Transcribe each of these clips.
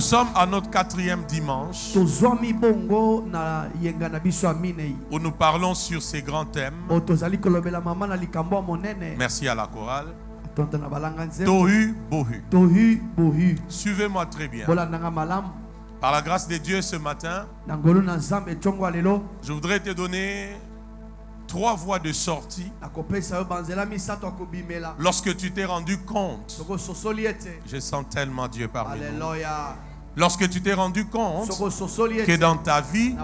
sommes à notre 4e dimanche où nous parlons sur ces grands thèmes. Merci à la chorale. Tohu Bohu. Suivez-moi très bien. Par la grâce de Dieu ce matin, je voudrais te donner 3 voies de sortie. Lorsque tu t'es rendu compte, je sens tellement Dieu parmi nous. Lorsque tu t'es rendu compte que dans ta vie,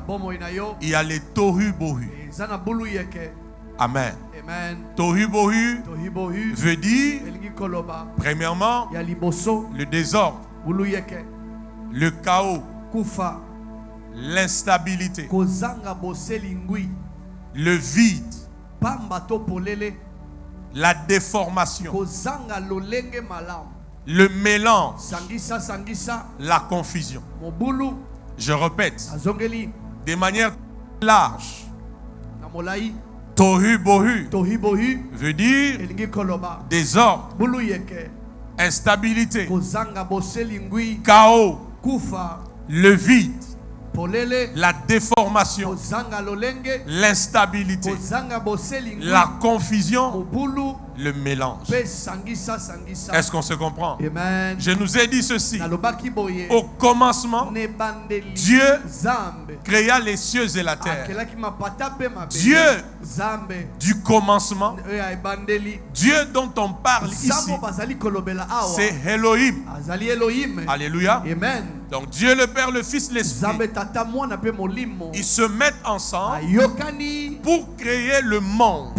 il y a les Tohu Bohu. Amen. Tohu Bohu veut dire, premièrement, le désordre, le chaos, l'instabilité, le vide, la déformation, le mélange, la confusion. Je répète, de manière large, Tohu Bohu veut dire désordre, instabilité, chaos, le vide, la déformation, l'instabilité, la confusion, le mélange. Est-ce qu'on se comprend? Amen. Je nous ai dit ceci. Au commencement, Dieu créa les cieux et la terre. Dieu du commencement, Dieu dont on parle ici, c'est Elohim. Alléluia. Amen. Donc Dieu le Père, le Fils, l'Esprit, ils se mettent ensemble pour créer le monde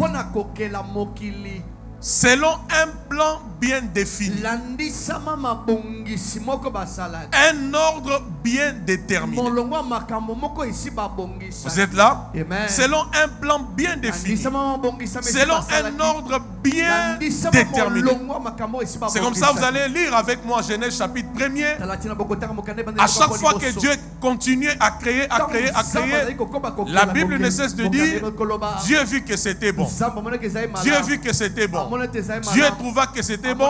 selon un plan bien défini, un ordre bien déterminé. Vous êtes là? Amen. Selon un plan bien défini, selon un ordre bien déterminé. C'est comme ça, vous allez lire avec moi Genèse chapitre 1er. À chaque fois que Dieu continue à créer, la Bible ne cesse de dire Dieu vit que c'était bon. Dieu vit que c'était bon. Dieu trouva que c'était bon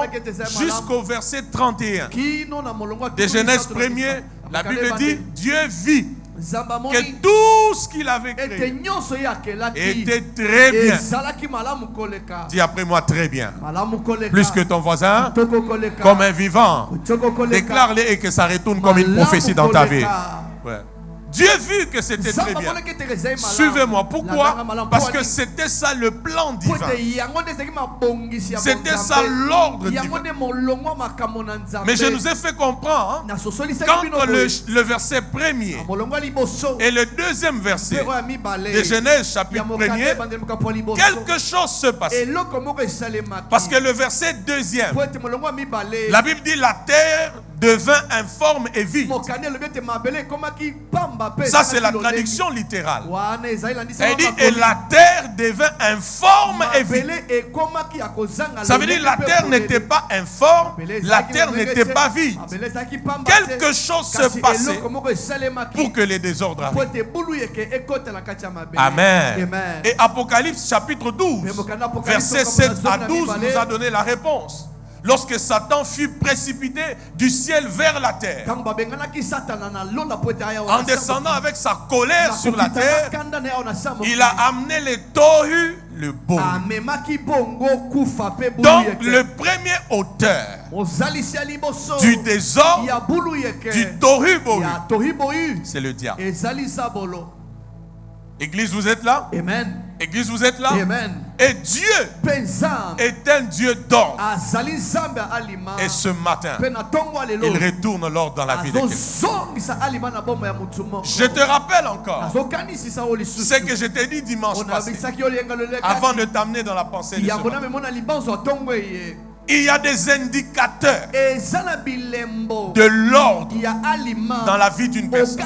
jusqu'au verset 31 de Genèse 1er. La Bible dit Dieu vit que tout ce qu'il avait créé était très bien. Dis après moi très bien. Plus que ton voisin, comme un vivant. Déclare-le et que ça retourne comme une prophétie dans ta vie. Ouais. Dieu vu que c'était très bien. Suivez-moi. Pourquoi? Parce que c'était ça le plan divin. C'était ça l'ordre divin. Mais je nous ai fait comprendre, quand le verset 1er et le 2e verset de Genèse chapitre 1er, quelque chose se passe. Parce que le verset 2e, la Bible dit la terre devint informe et vide. Ça c'est la traduction littérale. Elle dit et la terre devint informe et vide. Ça veut dire la terre n'était pas informe, la terre n'était pas vide. Quelque chose se passait pour que les désordres arrivent. Amen. Et Apocalypse chapitre 12, verset 7 à 12 nous a donné la réponse. Lorsque Satan fut précipité du ciel vers la terre, en descendant avec sa colère sur la terre, il a amené les tohu, le bohu. Donc le premier auteur du désordre, du tohu bohu, c'est le diable. Église, vous êtes là? Amen. Église, vous êtes là? Amen. Et Dieu est un Dieu d'ordre. Et ce matin, il retourne l'ordre dans la vie de quelqu'un. Je te rappelle encore ce que je t'ai dit dimanche passé, avant de t'amener dans la pensée de ce matin. Il y a des indicateurs de l'ordre dans la vie d'une personne.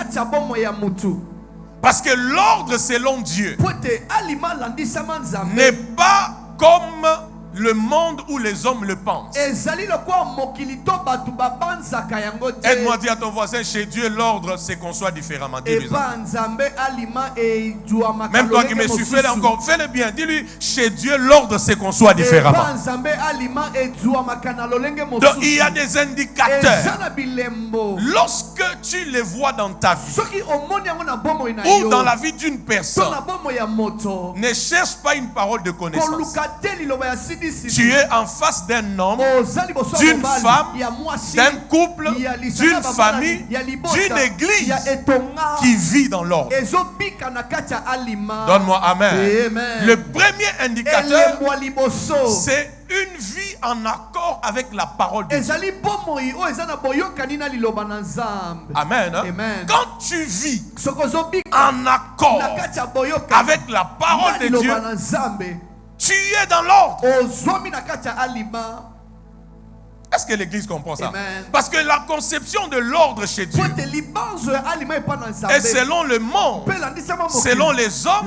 Parce que l'ordre selon Dieu n'est pas comme le monde où les hommes le pensent. Aide-moi à dire à ton voisin, chez Dieu, l'ordre, c'est qu'on soit différemment. Dis-lui ça. Même toi qui me suis fait encore, fais-le bien. Dis-lui, chez Dieu, l'ordre, c'est qu'on soit différemment. Donc, il y a des indicateurs. Lorsque tu les vois dans ta vie, ou dans la vie d'une personne, ne cherche pas une parole de connaissance. Tu es en face d'un homme, d'une femme, d'un couple, d'une famille, d'une église qui vit dans l'ordre. Donne-moi amen. Le premier indicateur, c'est une vie en accord avec la parole de Dieu. Amen. Quand tu vis en accord avec la parole de Dieu, tu es dans l'ordre. Est-ce que l'église comprend ça? Amen. Parce que la conception de l'ordre chez Dieu est selon le monde, selon les hommes,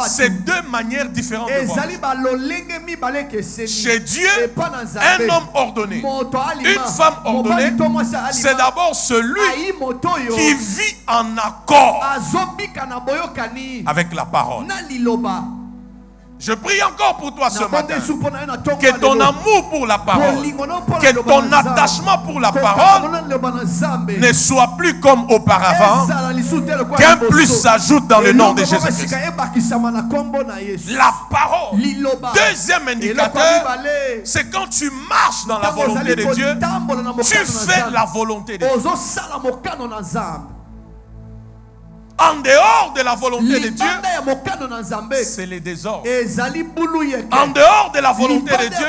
c'est deux manières différentes de voir. Chez Dieu, un homme ordonné, une femme ordonnée, c'est d'abord celui qui vit en accord avec la parole. Je prie encore pour toi ce matin, que ton amour pour la parole, que ton attachement pour la parole ne soit plus comme auparavant, qu'un plus s'ajoute dans le nom de Jésus-Christ. La parole. Deuxième indicateur, c'est quand tu marches dans la volonté de Dieu, tu fais la volonté de Dieu. En dehors de la volonté de Dieu, c'est le désordre. En dehors de la volonté de Dieu,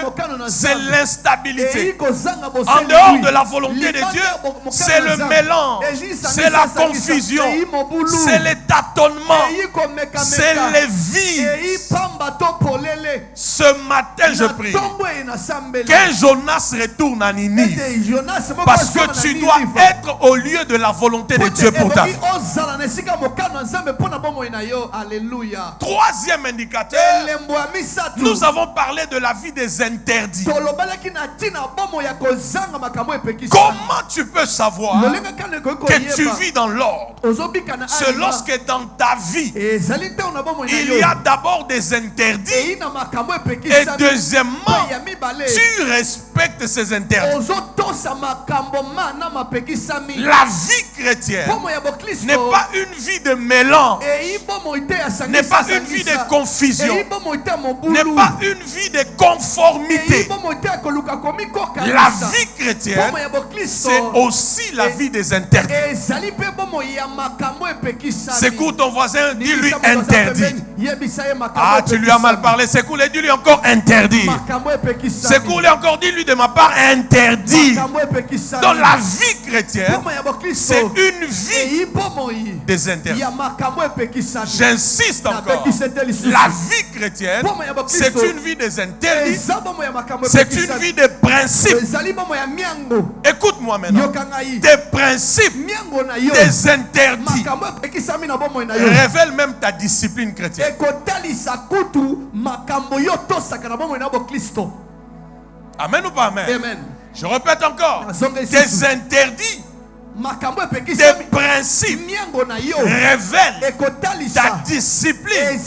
c'est l'instabilité. En dehors de la volonté de Dieu, c'est le mélange, c'est la confusion, c'est le tâtonnement, c'est le vide. Ce matin, je prie qu'un Jonas retourne à Ninive, parce que tu dois être au lieu de la volonté de Dieu pour ta vie. Troisième indicateur, nous avons parlé de la vie des interdits. Comment tu peux savoir que tu vis dans l'ordre? C'est lorsque dans ta vie, il y a d'abord des interdits et deuxièmement, tu respectes ces interdits. La vie chrétienne n'est pas une vie de mélange, n'est pas une vie de confusion, n'est pas une vie de conformité. La vie chrétienne, c'est aussi la vie des interdits. Secoue ton voisin, dis-lui interdit. Ah, tu lui as mal parlé. Secoue-le, dis-lui encore interdit. Secoue-le encore, dis-lui de ma part interdit. Dans la vie chrétienne, c'est une vie des interdits. J'insiste encore. La vie chrétienne, c'est une vie des interdits. C'est une vie des principes. Écoute-moi maintenant. Des principes, des interdits révèlent même ta discipline chrétienne. Amen ou pas amen? Je répète encore. Des interdits, des principes révèlent ta discipline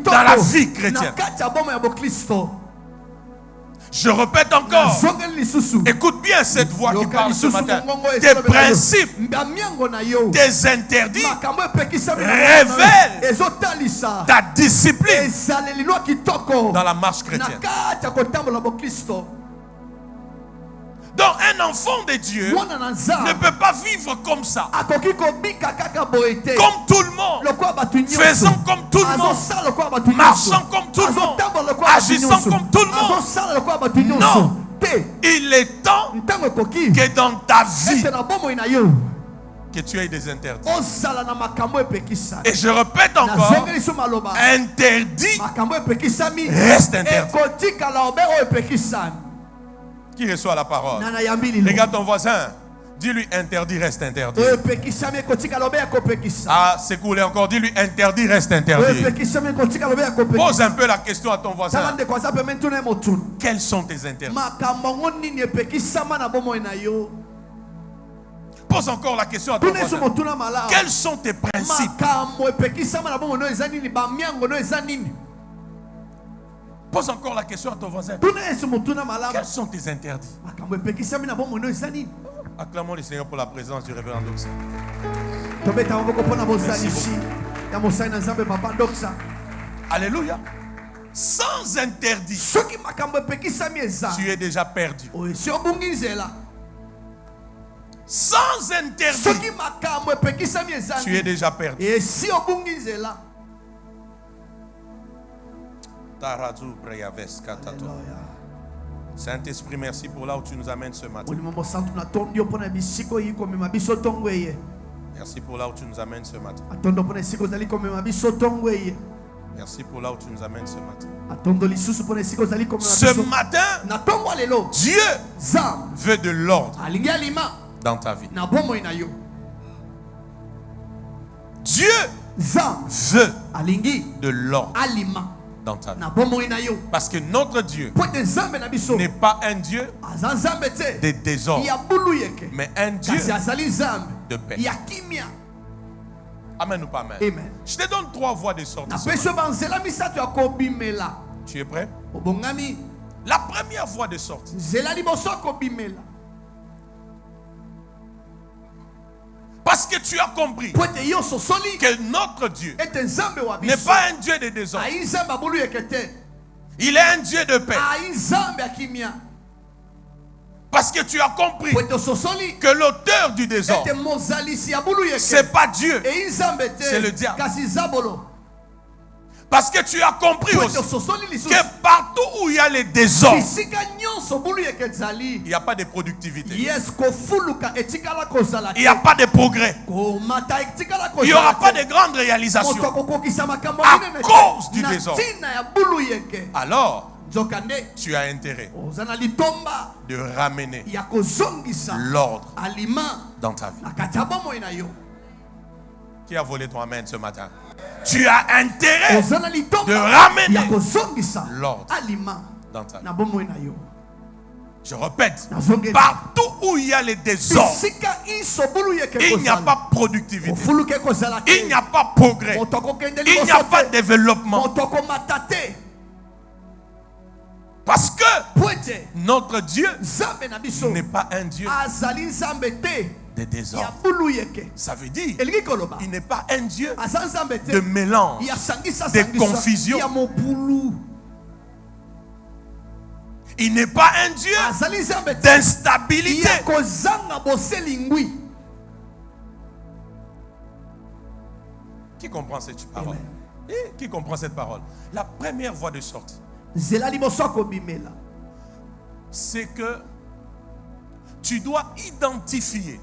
dans la vie chrétienne. Je répète encore. Écoute bien cette voix qui parle ce matin. Des principes, des interdits révèlent ta discipline dans la marche chrétienne. Donc un enfant de Dieu ne peut pas vivre comme ça, comme tout le monde, faisant comme tout le monde, marchant comme tout le monde, agissant comme tout le monde. Non, il est temps que dans ta vie, que tu aies des interdits. Et je répète encore, interdit reste interdit. Qui reçoit la parole? Regarde ton voisin. Dis-lui interdit, reste interdit. Ah, c'est cool. Et encore, dis-lui interdit, reste interdit. Pose un peu la question à ton voisin. Quels sont tes interdits? Pose encore la question à ton voisin. Quels sont tes principes? Pose encore la question à ton voisin. Quels sont tes interdits? Acclamons le Seigneur pour la présence du révérend Doxa. Alléluia. Sans interdit, tu es déjà perdu. Sans interdit, tu es déjà perdu. Saint-Esprit, merci pour là où tu nous amènes ce matin. Merci pour là où tu nous amènes ce matin. Merci pour là où tu nous amènes ce matin. Ce matin, Dieu veut de l'ordre dans ta vie. Dieu veut de l'ordre dans ta vie. Parce que notre Dieu n'est pas un Dieu de désordre, mais un Dieu de paix. Amen ou pas amen? Amen. Je te donne 3 voies de sortie. Tu es prêt? La première voie de sortie, parce que tu as compris que notre Dieu n'est pas un Dieu de désordre. Il est un Dieu de paix. Parce que tu as compris que l'auteur du désordre, ce n'est pas Dieu, c'est le diable. Parce que tu as compris aussi que partout où il y a les désordres, il n'y a pas de productivité. Il n'y a pas de progrès. Il n'y aura pas de grandes réalisations à cause du désordre. Alors, tu as intérêt de ramener l'ordre dans ta vie. Qui a volé ton amen ce matin? Tu as intérêt de ramener l'ordre dans ta vie. Je répète, partout où il y a les désordres, il n'y a pas productivité, il n'y a pas progrès, il n'y a pas développement. Parce que notre Dieu n'est pas un Dieu de désordre. Ça veut dire il n'est pas un Dieu de mélange, de confusion. Il n'est pas un Dieu d'instabilité. Qui comprend cette parole? Qui comprend cette parole? La première voie de sortie, c'est que tu dois identifier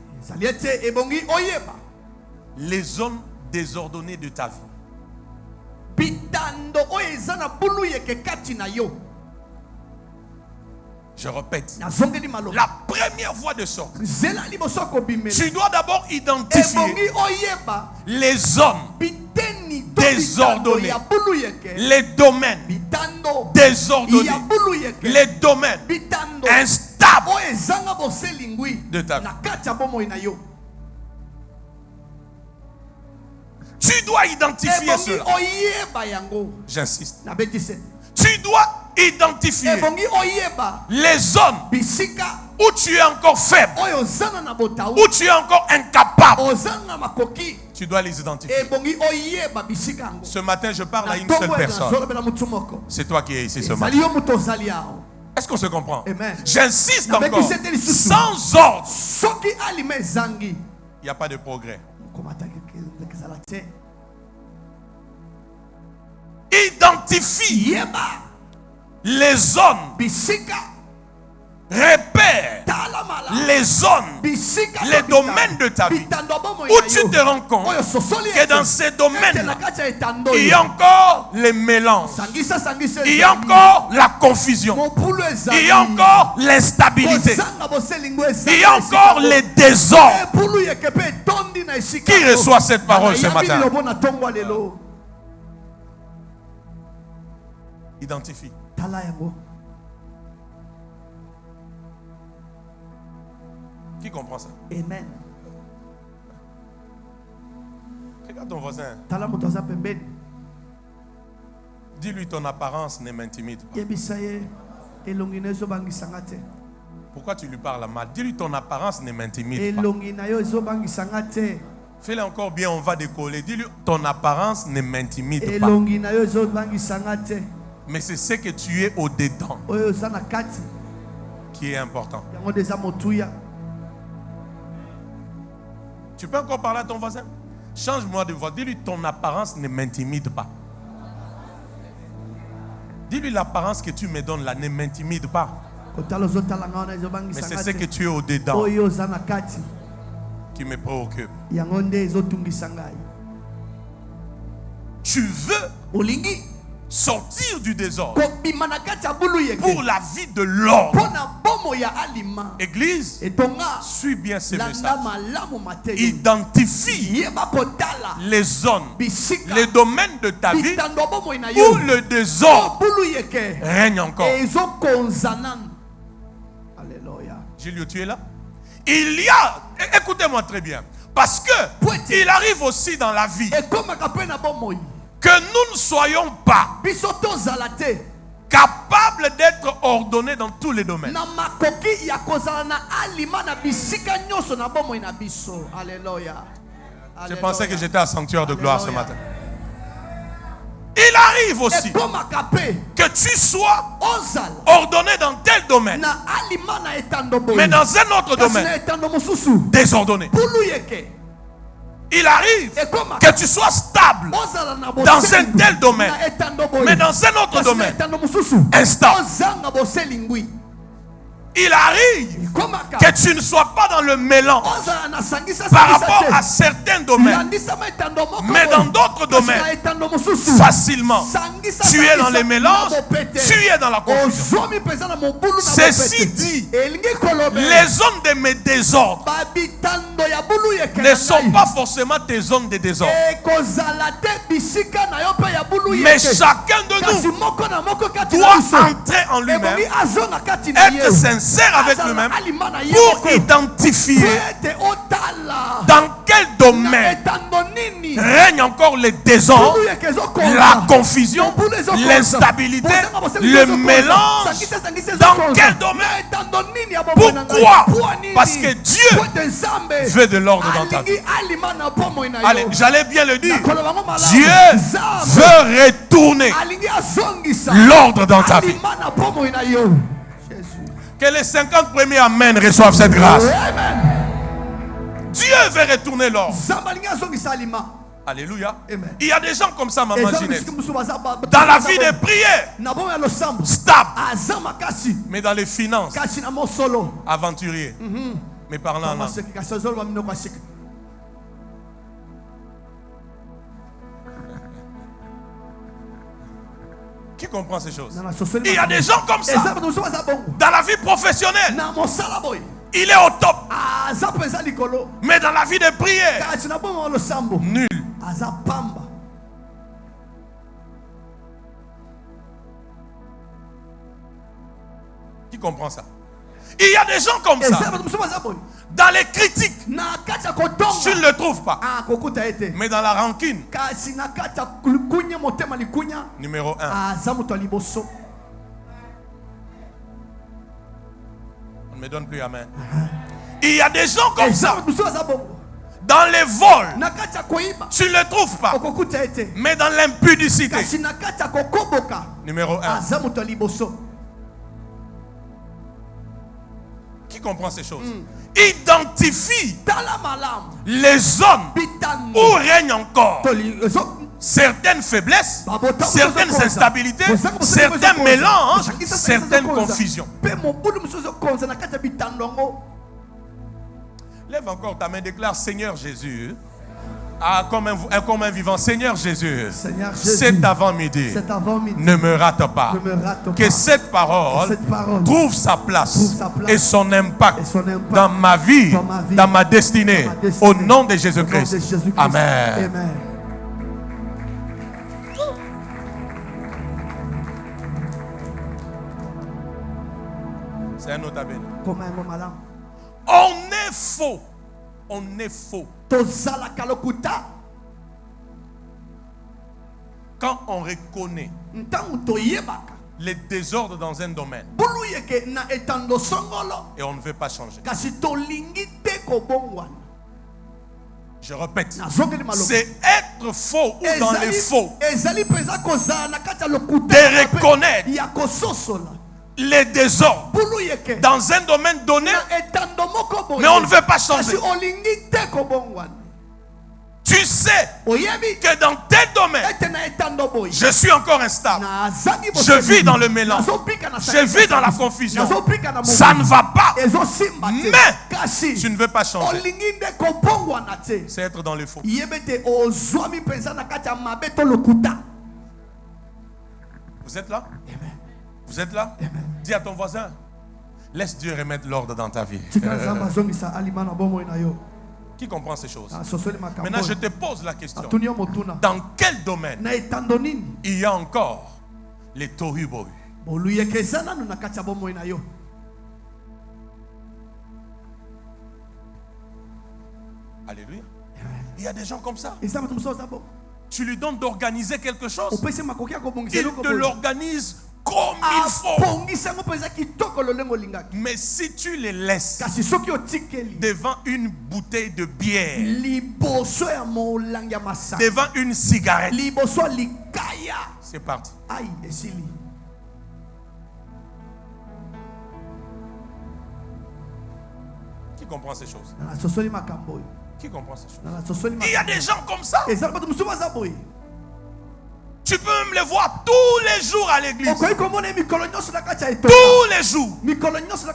les zones désordonnées de ta vie. Je répète, la première voie de sortie, tu dois d'abord identifier les zones désordonnées, les domaines désordonnés, les domaines instables de ta vie. Tu dois identifier cela. J'insiste. Tu dois identifier les zones où tu es encore faible, où tu es encore incapable. Tu dois les identifier. Ce matin, je parle à une seule personne. C'est toi qui es ici ce matin. Est-ce qu'on se comprend? J'insiste encore. Sans ordre, il n'y a pas de progrès. Identifie les zones Repère les zones, les domaines de ta vie où tu te rends compte que dans ces domaines, il y a encore les mélanges, il y a encore la confusion, il y a encore l'instabilité, il y a encore les désordres. Qui reçoit cette parole ce matin? Identifie. Qui comprend ça? Amen. Regarde ton voisin. Dis-lui, ton apparence ne m'intimide pas. Pourquoi tu lui parles mal? Dis-lui, ton apparence ne m'intimide pas. Fais-le encore bien, on va décoller. Dis-lui, ton apparence ne m'intimide pas. Mais c'est ce que tu es au-dedans qui est important. Tu peux encore parler à ton voisin? Change-moi de voix. Dis-lui, ton apparence ne m'intimide pas. Dis-lui, l'apparence que tu me donnes là ne m'intimide pas. Mais c'est ce que tu es au-dedans qui me préoccupe. Tu veux sortir du désordre pour la vie de l'homme. Église, suis bien ce message. Identifie les zones, les domaines de ta vie où le désordre règne encore. Alléluia. Julio, tu es là? Il y a, écoutez-moi très bien, parce que il arrive aussi dans la vie que nous ne soyons pas capables d'être ordonnés dans tous les domaines. Je pensais que j'étais à sanctuaire de gloire ce matin. Il arrive aussi que tu sois ordonné dans tel domaine, mais dans un autre domaine, désordonné. Il arrive que tu sois stable dans un tel domaine, mais dans un autre domaine, instable. Il arrive que tu ne sois pas dans le mélange par rapport à certains domaines, mais dans d'autres domaines, facilement. Tu es dans les mélanges, tu es dans la confusion. Ceci dit, les zones de mes désordres ne sont pas forcément tes zones de désordre. Mais chacun de nous doit entrer en lui-même, être sincère avec lui-même pour identifier dans quel domaine règne encore le désordre, la confusion, l'instabilité, le mélange. Dans quel domaine? Pourquoi? Parce que Dieu veut de l'ordre dans ta vie. Allez, j'allais bien le dire. Dieu veut retourner l'ordre dans ta vie. Que les 50 premiers Amen reçoivent cette grâce. Dieu veut retourner l'ordre. Alléluia. Amen. Il y a des gens comme ça, maman Ginette. Dans la vie de prière, stable. Mais dans les finances, aventurier. Mais parlant en langue. Qui comprend ces choses? Il y a des gens comme ça. Dans la vie professionnelle, il est au top. Mais dans la vie de prière, nul. Qui comprend ça? Il y a des gens comme ça. Dans les critiques, tu ne le trouves pas. Mais dans la rancune, numéro 1. On ne me donne plus amen. Il y a des gens comme ça. Dans les vols, tu ne le trouves pas. Mais dans l'impudicité, numéro 1. Qui comprend ces choses? Identifie les zones où règne encore certaines faiblesses, certaines instabilités, certains mélanges, certaines confusions. Lève encore ta main, déclare Seigneur Jésus. Comme un vivant, Seigneur Jésus, cet avant-midi, ne me rate pas. Que cette parole trouve sa place et son impact dans ma vie, dans ma destinée, au nom de Jésus-Christ. Amen. C'est un autre amen. On est faux. On est faux. Quand on reconnaît les désordres dans un domaine et on ne veut pas changer. Je répète, c'est être faux ou dans les faux de reconnaître les désordres dans un domaine donné, mais on ne veut pas changer. Tu sais que dans tel domaine, je suis encore instable. Je vis dans le mélange. Je vis dans la confusion. Ça ne va pas. Mais tu ne veux pas changer. C'est être dans le faux. Vous êtes là? Vous êtes là? Dis à ton voisin, laisse Dieu remettre l'ordre dans ta vie. Qui comprend ces choses? Maintenant, je te pose la question. Dans quel domaine il y a encore les tohu-bohu? Alléluia. Il y a des gens comme ça. Tu lui donnes d'organiser quelque chose, il te l'organise comme il faut. Mais si tu les laisses devant une bouteille de bière, devant une cigarette, c'est parti. Qui comprend ces choses? Qui comprend ces choses? Il y a des gens comme ça. Tu peux même les voir tous les jours à l'église. Tous les jours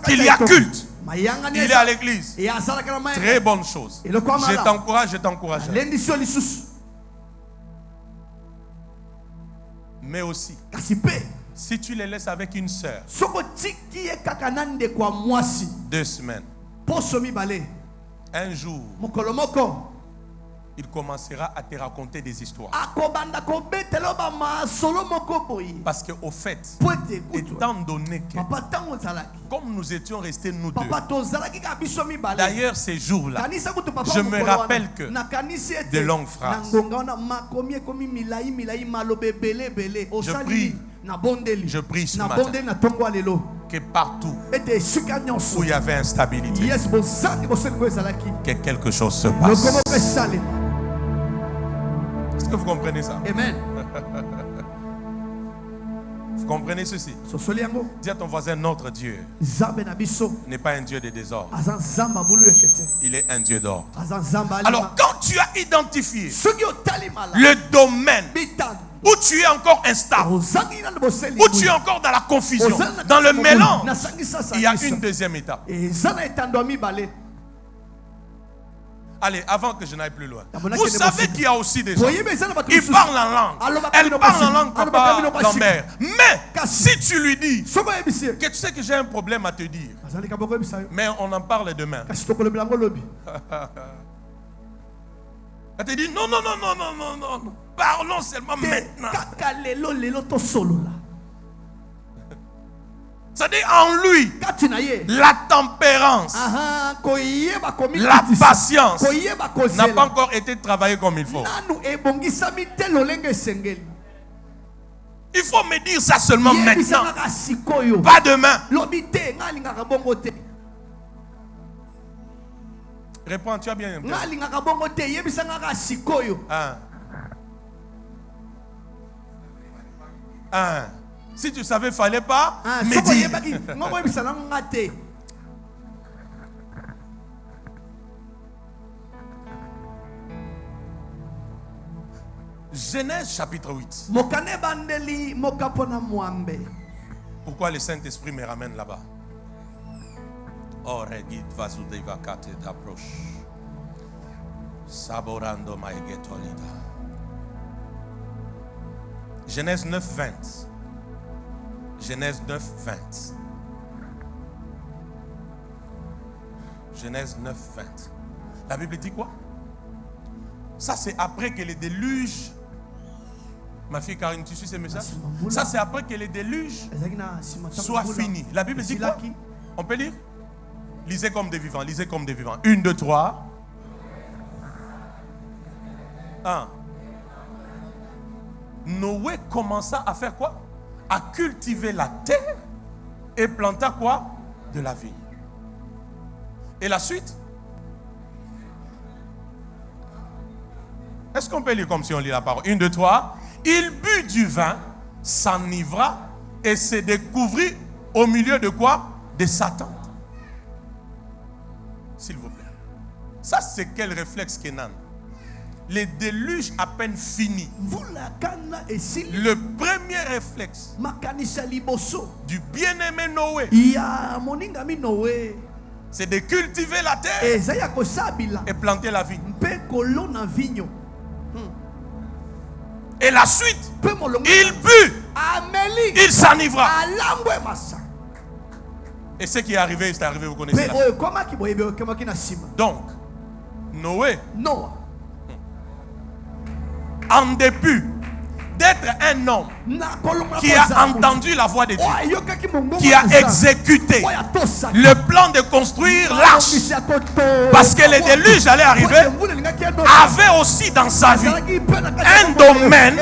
qu'il y a culte, il est à l'église. Très bonne chose. Je t'encourage. Mais aussi, si tu les laisses avec une sœur, 2 semaines, un jour, il commencera à te raconter des histoires. Parce qu'au fait, étant donné que, comme nous étions restés nous deux, d'ailleurs ces jours-là, je me rappelle que de longues phrases. Je prie ce matin que partout où il y avait instabilité, que quelque chose se passe. Est-ce que vous comprenez ça? Amen. Vous comprenez ceci? Dis à ton voisin, notre Dieu n'est pas un Dieu de désordre. Il est un Dieu d'ordre. Alors quand tu as identifié le domaine où tu es encore instable, où tu es encore dans la confusion, dans le mélange, il y a une deuxième étape. Allez, avant que je n'aille plus loin. Vous savez qu'il y a aussi des gens qui parlent en langue. Elle parle en langue, papa Lambert. Mais si tu lui dis que tu sais que j'ai un problème à te dire, mais on en parle demain. Elle te dit non, non, non, non, non, non, non. Parlons seulement maintenant. C'est-à-dire en lui, la tempérance, la patience n'a pas encore été travaillée comme il faut. Il faut me dire ça seulement maintenant, pas demain. Réponds, tu as bien entendu. Si tu savais, il ne fallait pas me dire. Genèse chapitre 8. Pourquoi le Saint-Esprit me ramène là-bas? Oh, regit vazudeva kate d'approche. Saborando maegetolida. Genèse 9, 20. Genèse 9, 20. Genèse 9, 20. La Bible dit quoi? Ça, c'est après que les déluges. Ma fille Karine, tu suis ces messages? Ça, c'est après que les déluges soient finis. La Bible dit quoi? On peut lire? Lisez comme des vivants. Lisez comme des vivants. 1, 2, 3. 1. Noé commença à faire quoi? À cultiver la terre et planta quoi? De la vigne. Et la suite? Est-ce qu'on peut lire comme si on lit la parole? 1, 2, 3. Il but du vin, s'enivra et se découvrit au milieu de quoi? De Satan. S'il vous plaît. Ça, c'est quel réflexe Kenan? Les déluges à peine finis. Le premier réflexe du bien-aimé Noé, c'est de cultiver la terre et planter la vigne. Et la suite, il but, il s'enivra. Et ce qui est arrivé, c'est arrivé, vous connaissez la suite. Donc, Noé, en dépit d'être un homme qui a entendu la voix de Dieu, qui a exécuté le plan de construire l'arche, parce que les déluges allaient arriver, avait aussi dans sa vie un domaine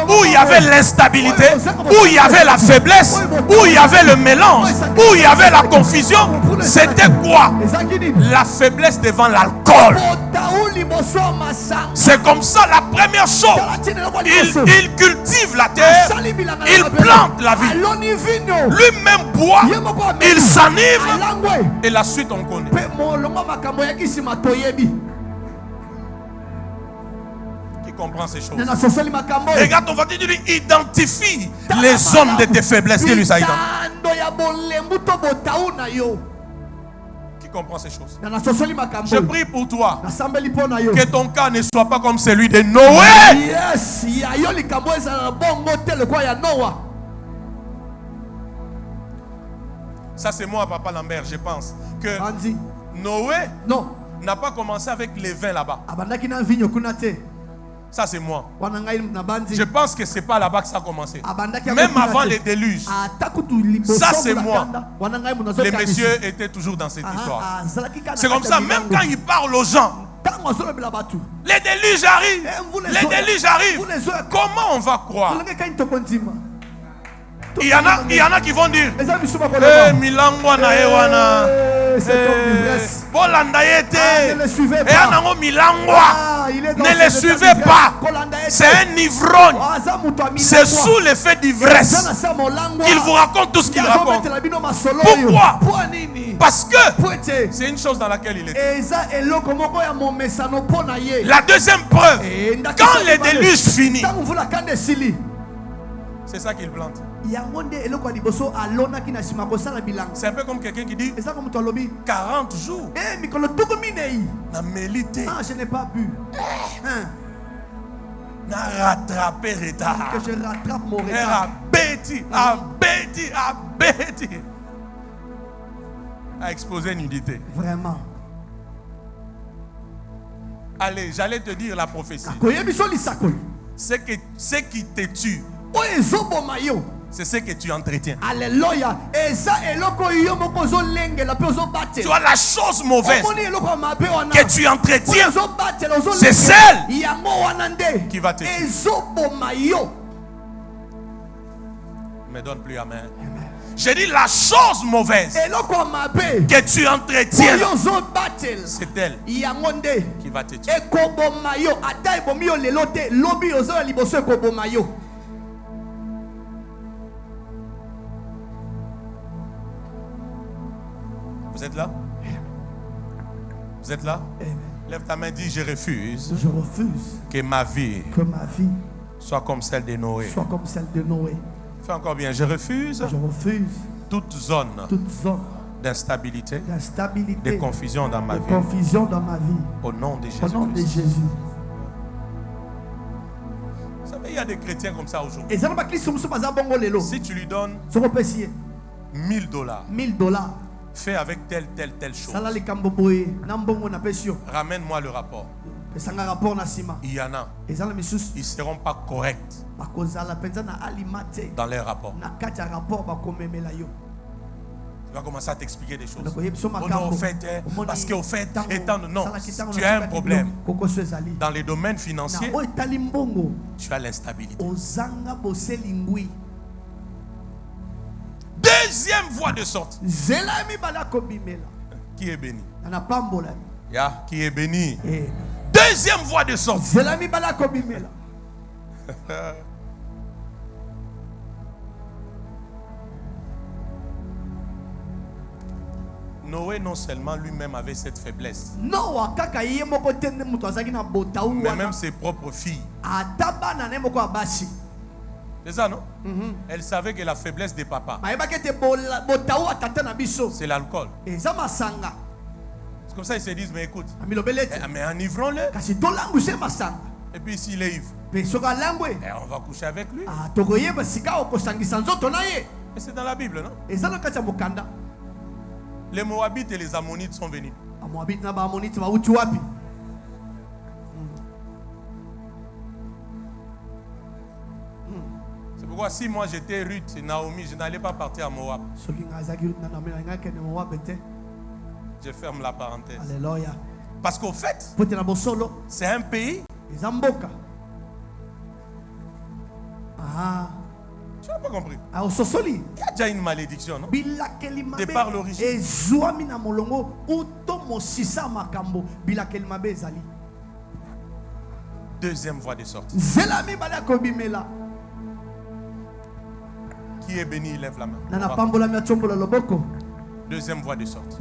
où il y avait l'instabilité, où il y avait la faiblesse, où il y avait le mélange, où il y avait la confusion. C'était quoi? La faiblesse devant l'alcool. C'est comme ça la première chose. Il cultive la terre, il plante la vie. Lui-même boit, il s'enivre. Et la suite on connaît. Qui comprend ces choses? Regarde, on va te dire, identifie les zones de tes faiblesses. Qui lui ça identifie? Comprends ces choses. Je prie pour toi que ton cas ne soit pas comme celui de Noé. Ça c'est moi, Papa Lambert. Je pense que Noé n'a pas commencé avec les vins là-bas. Ça c'est moi. Je pense que c'est pas là-bas que ça a commencé. Même avant les déluges. Ça c'est moi. Les messieurs étaient toujours dans cette histoire. C'est comme ça, même quand ils parlent aux gens, les déluges arrivent. Les déluges arrivent. Comment on va croire? Il y en a qui vont dire Milangwa na ewana ne le suivez pas. C'est un ivrogne. C'est sous l'effet d'ivresse qu'il vous raconte tout ce qu'il raconte. Pourquoi? Parce que c'est une chose dans laquelle il est. La deuxième preuve, quand les déluges finissent, c'est ça qu'il plante. C'est un peu comme quelqu'un qui dit 40 jours. Je n'ai pas bu. N'a rattrapé retard. Que je rattrape mon retard. A exposé une nudité. Vraiment. Allez, j'allais te dire la prophétie. Ce qui te tue, c'est ce que tu entretiens. Alléluia. Tu vois, la chose mauvaise que tu entretiens, c'est celle qui va te tuer. Ne me donne plus amen. J'ai dit la chose mauvaise que tu entretiens, c'est elle qui va te tuer. Vous êtes là? Vous êtes là? Lève ta main, dis je refuse. Que ma vie soit comme celle de Noé. Soit comme celle de Noé. Fais encore bien. Je refuse toute zone d'instabilité, de confusion dans ma vie. Au nom de Jésus. Vous savez, il y a des chrétiens comme ça aujourd'hui. Si tu lui donnes $1000, fais avec telle chose. Ramène-moi le rapport. Il y en a. Ils ne seront pas corrects dans les rapports. Tu vas commencer à t'expliquer des choses. Oh non, au fait, parce qu'au fait, étant non, tu as un problème. Dans les domaines financiers, tu as l'instabilité. Deuxième voie de sortie. Qui est béni? Qui est béni? Deuxième voie de sortie. Noé non seulement lui-même avait cette faiblesse, mais même ses propres filles. C'est ça, non? Elle savait que la faiblesse des papas, c'est l'alcool. C'est comme ça ils se disent, mais écoute, mais enivrons-le. Et puis s'il est ivre, on va coucher avec lui. Et c'est dans la Bible, non? Les Moabites et les Ammonites sont venus. C'est pourquoi si moi j'étais Ruth et Naomi, je n'allais pas partir à Moab. Je ferme la parenthèse. Alléluia. Parce qu'au fait, c'est un pays. Tu n'as pas compris. Il y a déjà une malédiction, non? De par l'origine. Deuxième voie de sortie. Qui est béni, lève la main. Deuxième voie de sortie.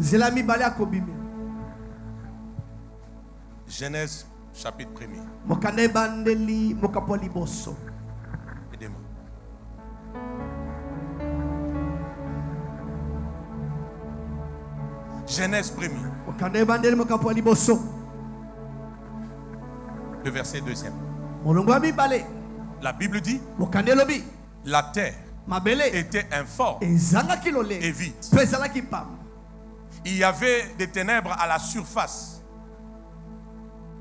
Genèse chapitre 1er. Aidez-moi. Genèse 1er. Le verset 2e. La Bible dit, la terre était informe et vide. Il y avait des ténèbres à la surface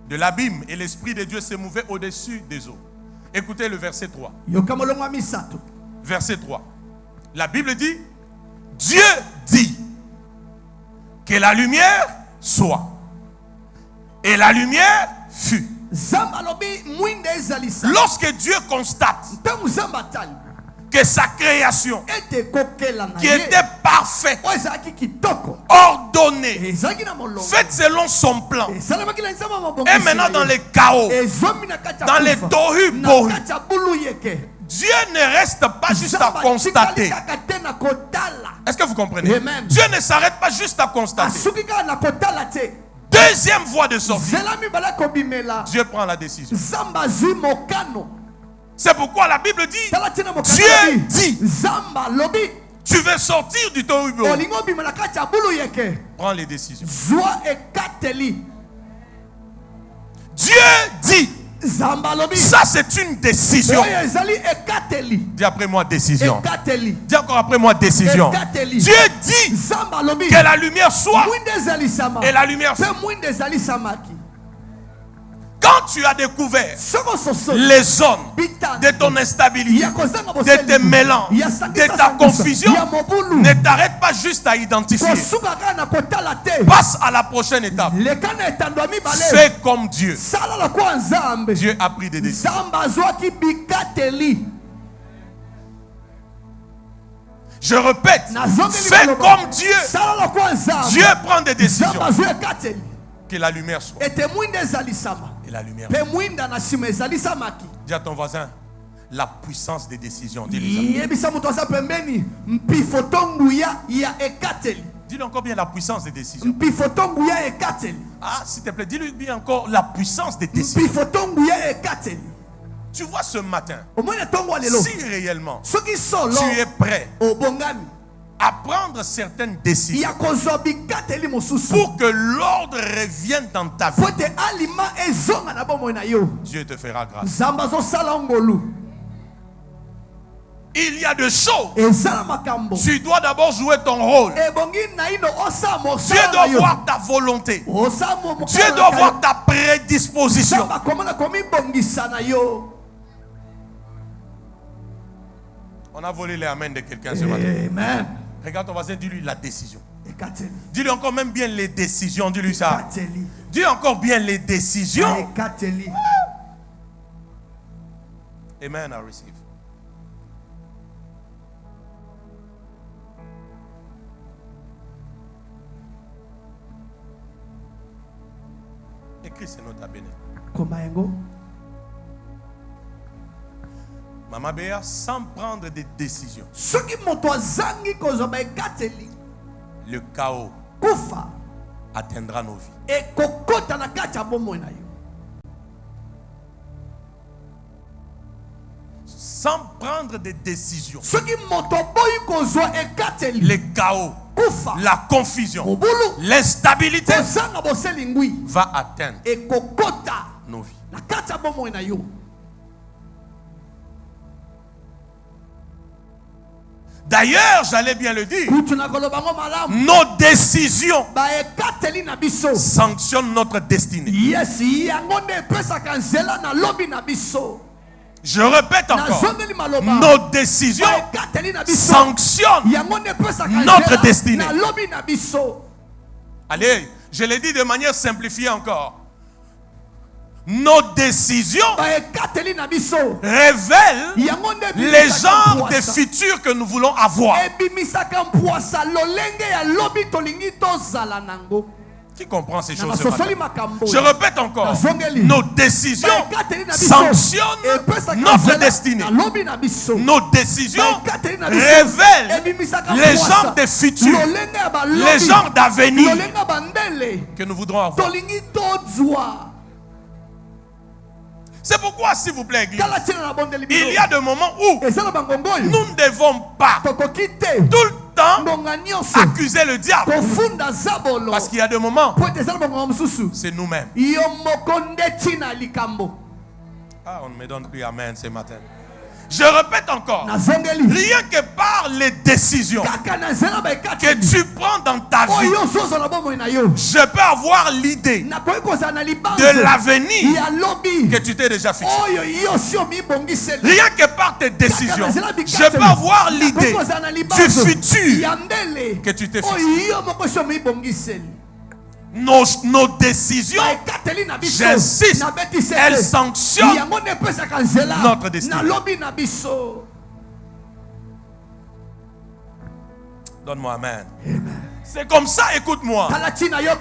de l'abîme et l'Esprit de Dieu se mouvait au-dessus des eaux. Écoutez le verset 3. Verset 3. La Bible dit, Dieu dit que la lumière soit. Et la lumière fut. Lorsque Dieu constate que sa création, qui était parfaite, ordonnée, faite selon son plan, est maintenant dans les chaos, dans les tohu bohu, Dieu ne reste pas juste à constater. Est-ce que vous comprenez? Amen. Dieu ne s'arrête pas juste à constater. Deuxième voie de sortie. Dieu prend la décision. C'est pourquoi la Bible dit, Dieu dit, tu veux sortir du tohu bohu. Prends les décisions. Dieu dit. Ça c'est une décision. Dis après moi décision. Dis encore après moi décision. Dieu dit que la lumière soit et la lumière fut. Quand tu as découvert les zones de ton instabilité, de tes mélanges, de ta confusion, ne t'arrête pas juste à identifier. Passe à la prochaine étape. Fais comme Dieu. Dieu a pris des décisions. Je répète, fais comme Dieu. Dieu prend des décisions. Que la lumière soit. Et la lumière. Dis à ton voisin, la puissance des décisions. Dis-lui encore bien la puissance des décisions. Ah, s'il te plaît, dis-lui bien encore la puissance des décisions. Tu vois ce matin, si réellement tu es prêt à prendre certaines décisions pour que l'ordre revienne dans ta vie, Dieu te fera grâce. Il y a des choses. Tu dois d'abord jouer ton rôle. Dieu doit voir ta volonté. Dieu doit voir ta prédisposition. On a volé les amens de quelqu'un ce matin. Amen. Regarde ton voisin, dis-lui la décision. Dis-lui encore même bien les décisions. Dis-lui ça. Dis encore bien les décisions. Amen, I receive. Écris ces notes à Bénin. Maman Béa, sans prendre des décisions, le chaos atteindra nos vies. Sans prendre des décisions, le chaos, la confusion, l'instabilité va atteindre nos vies. D'ailleurs, j'allais bien le dire, nos décisions sanctionnent notre destinée. Je répète encore, nos décisions sanctionnent notre destinée. Allez, je l'ai dit de manière simplifiée encore. Nos décisions révèlent les genres de futurs que nous voulons avoir. Qui comprend ces choses ce matin? Je répète encore, nos décisions sanctionnent notre destinée. Nos décisions révèlent les genres de futurs, les genres d'avenir que nous voudrons avoir. C'est pourquoi, s'il vous plaît, Église, il y a des moments où nous ne devons pas tout le temps accuser le diable. Parce qu'il y a des moments, c'est nous-mêmes. Ah, on ne me donne plus amen ce matin. Je répète encore, rien que par les décisions que tu prends dans ta vie, je peux avoir l'idée de l'avenir que tu t'es déjà fixé. Rien que par tes décisions, je peux avoir l'idée du futur que tu t'es fixé. Nos décisions, j'insiste, elles sanctionnent notre destinée. Donne-moi amen. C'est comme ça, écoute-moi.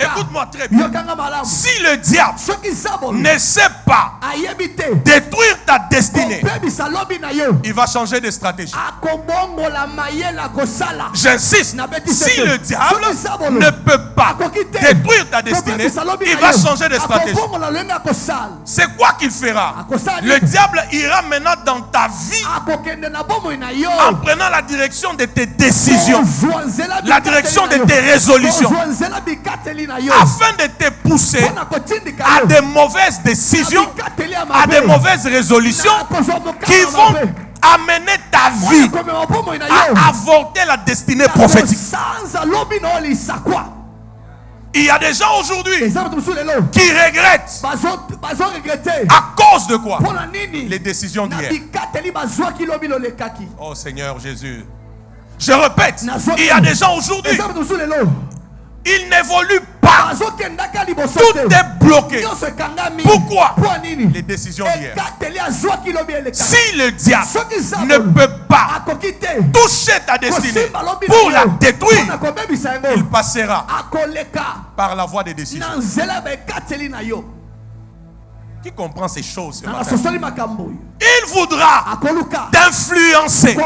Écoute-moi très bien. Si le diable ne sait pas détruire ta destinée, il va changer de stratégie. J'insiste, si le diable ne peut pas détruire ta destinée, il va changer de stratégie. C'est quoi qu'il fera? Le diable ira maintenant dans ta vie en prenant la direction de tes décisions, la direction de tes résolutions, afin de te pousser à des mauvaises décisions, à des mauvaises résolutions qui vont amener ta vie à avorter la destinée prophétique. Il y a des gens aujourd'hui qui regrettent à cause de quoi? Les décisions d'hier. Oh Seigneur Jésus. Je répète, il y a des gens aujourd'hui, ils n'évoluent pas. Tout est bloqué. Pourquoi? Les décisions d'hier. Si le diable ne peut pas toucher ta destinée pour la détruire, il passera par la voie des décisions. Qui comprend ces choses ce matin? Il voudra t'influencer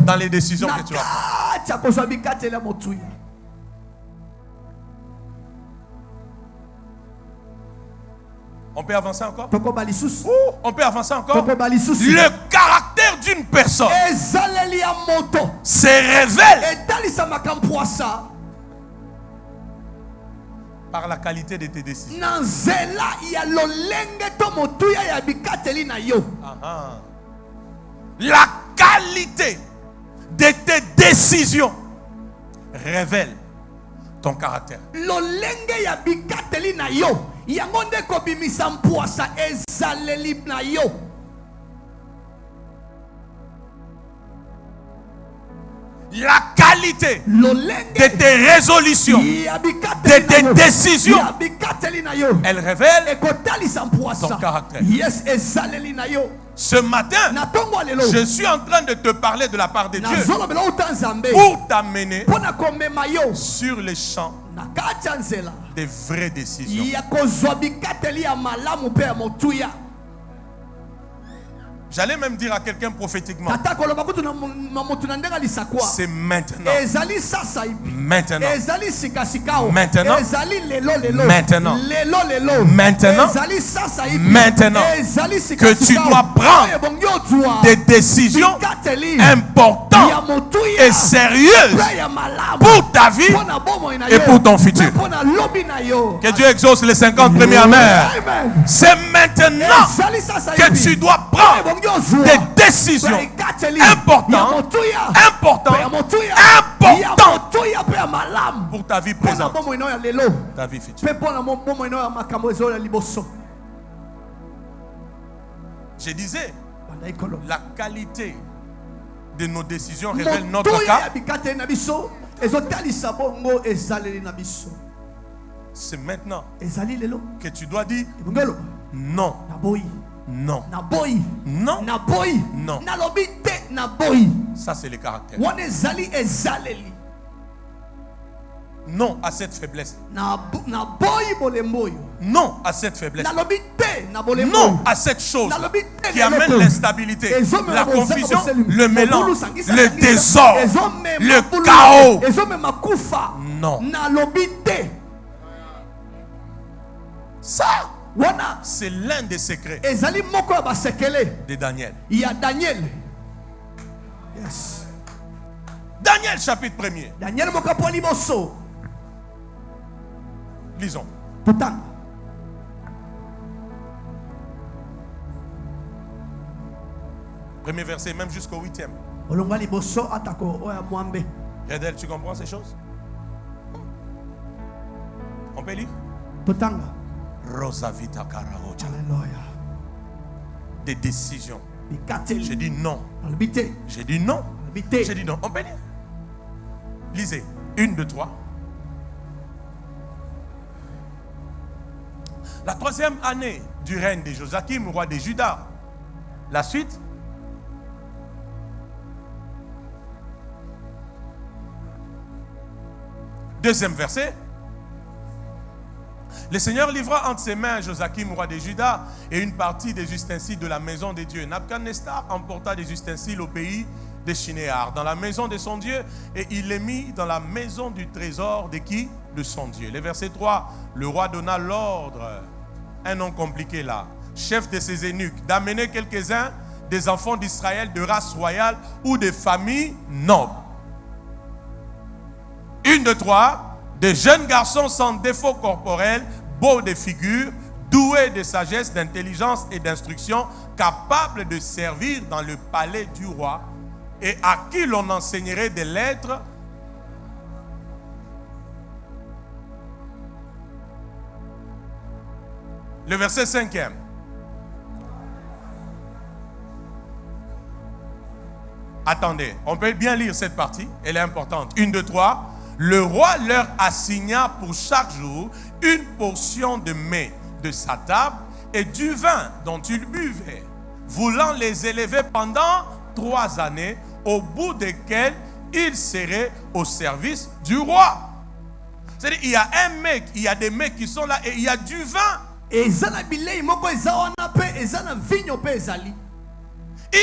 dans les décisions que tu as prises. On peut avancer encore? On peut avancer encore? Le caractère d'une personne se révèle par la qualité de tes décisions. La qualité de tes décisions révèle ton caractère. La qualité de tes résolutions, de tes décisions, elle révèle ton caractère. Ce matin, je suis en train de te parler de la part de Dieu pour t'amener sur les champs des vraies décisions. J'allais même dire à quelqu'un prophétiquement, c'est maintenant. Maintenant. Maintenant. Maintenant. Maintenant. Que tu dois prendre des décisions importantes et sérieuses pour ta vie et pour ton futur. Que Dieu exauce les 50 premiers amers. C'est maintenant que tu dois prendre des décisions importantes pour ta vie présente, ta vie future. Je disais, la qualité de nos décisions révèle notre cas. C'est maintenant que tu dois dire non. Non. Non. Non. Ça, c'est le caractère. Non à cette faiblesse. Non à cette faiblesse. Non à cette chose qui amène l'instabilité, la confusion, le mélange, le désordre, le chaos. Non. Ça, c'est l'un des secrets de Daniel. Il y a Daniel. Yes. Daniel chapitre 1er. Daniel Mokapoliboso. Lisons. Pourtant. Premier verset, même jusqu'au 8e. Redel, tu comprends ces choses? On peut lire? Pourtant. Rosavita Karaocha. Des décisions. J'ai dit non. J'ai dit non. J'ai dit non. On peut lire? Lisez. 1, 2, 3. La 3e année du règne de Joachim, roi de Juda. La suite. Deuxième verset. Le Seigneur livra entre ses mains Joachim, roi de Juda, et une partie des ustensiles de la maison de Dieu. Nabuchodonosor emporta des ustensiles au pays de Shinéar, dans la maison de son Dieu, et il les mit dans la maison du trésor de qui? De son Dieu. Le verset 3, le roi donna l'ordre, un nom compliqué là, chef de ses eunuques, d'amener quelques-uns des enfants d'Israël de race royale ou de famille noble. 1, 2, 3. De jeunes garçons sans défaut corporel, beaux de figure, doués de sagesse, d'intelligence et d'instruction, capables de servir dans le palais du roi, et à qui l'on enseignerait des lettres. Le verset 5e. Attendez, on peut bien lire cette partie, elle est importante. 1, 2, 3. Le roi leur assigna pour chaque jour une portion de mets de sa table et du vin dont ils buvaient, voulant les élever pendant 3 années, au bout desquelles ils seraient au service du roi. C'est-à-dire, il y a un mec, il y a des mecs qui sont là et il y a du vin. Il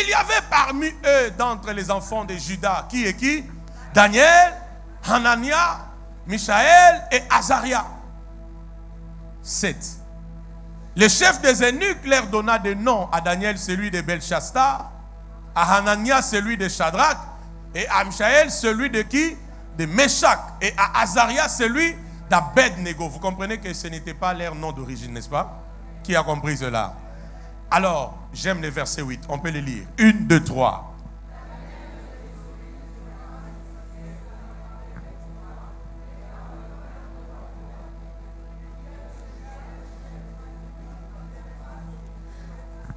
y avait parmi eux, d'entre les enfants de Juda, qui est qui? Daniel, Hanania, Michaël et Azaria. 7. Le chef des eunuques leur donna des noms. À Daniel, celui de Belchassar. À Hanania, celui de Shadrach. Et à Mishaël, celui de qui? De Meshach. Et à Azaria, celui d'Abednego. Vous comprenez que ce n'était pas leur nom d'origine, n'est-ce pas? Qui a compris cela? Alors, j'aime le verset 8. On peut le lire. 1, 2, 3.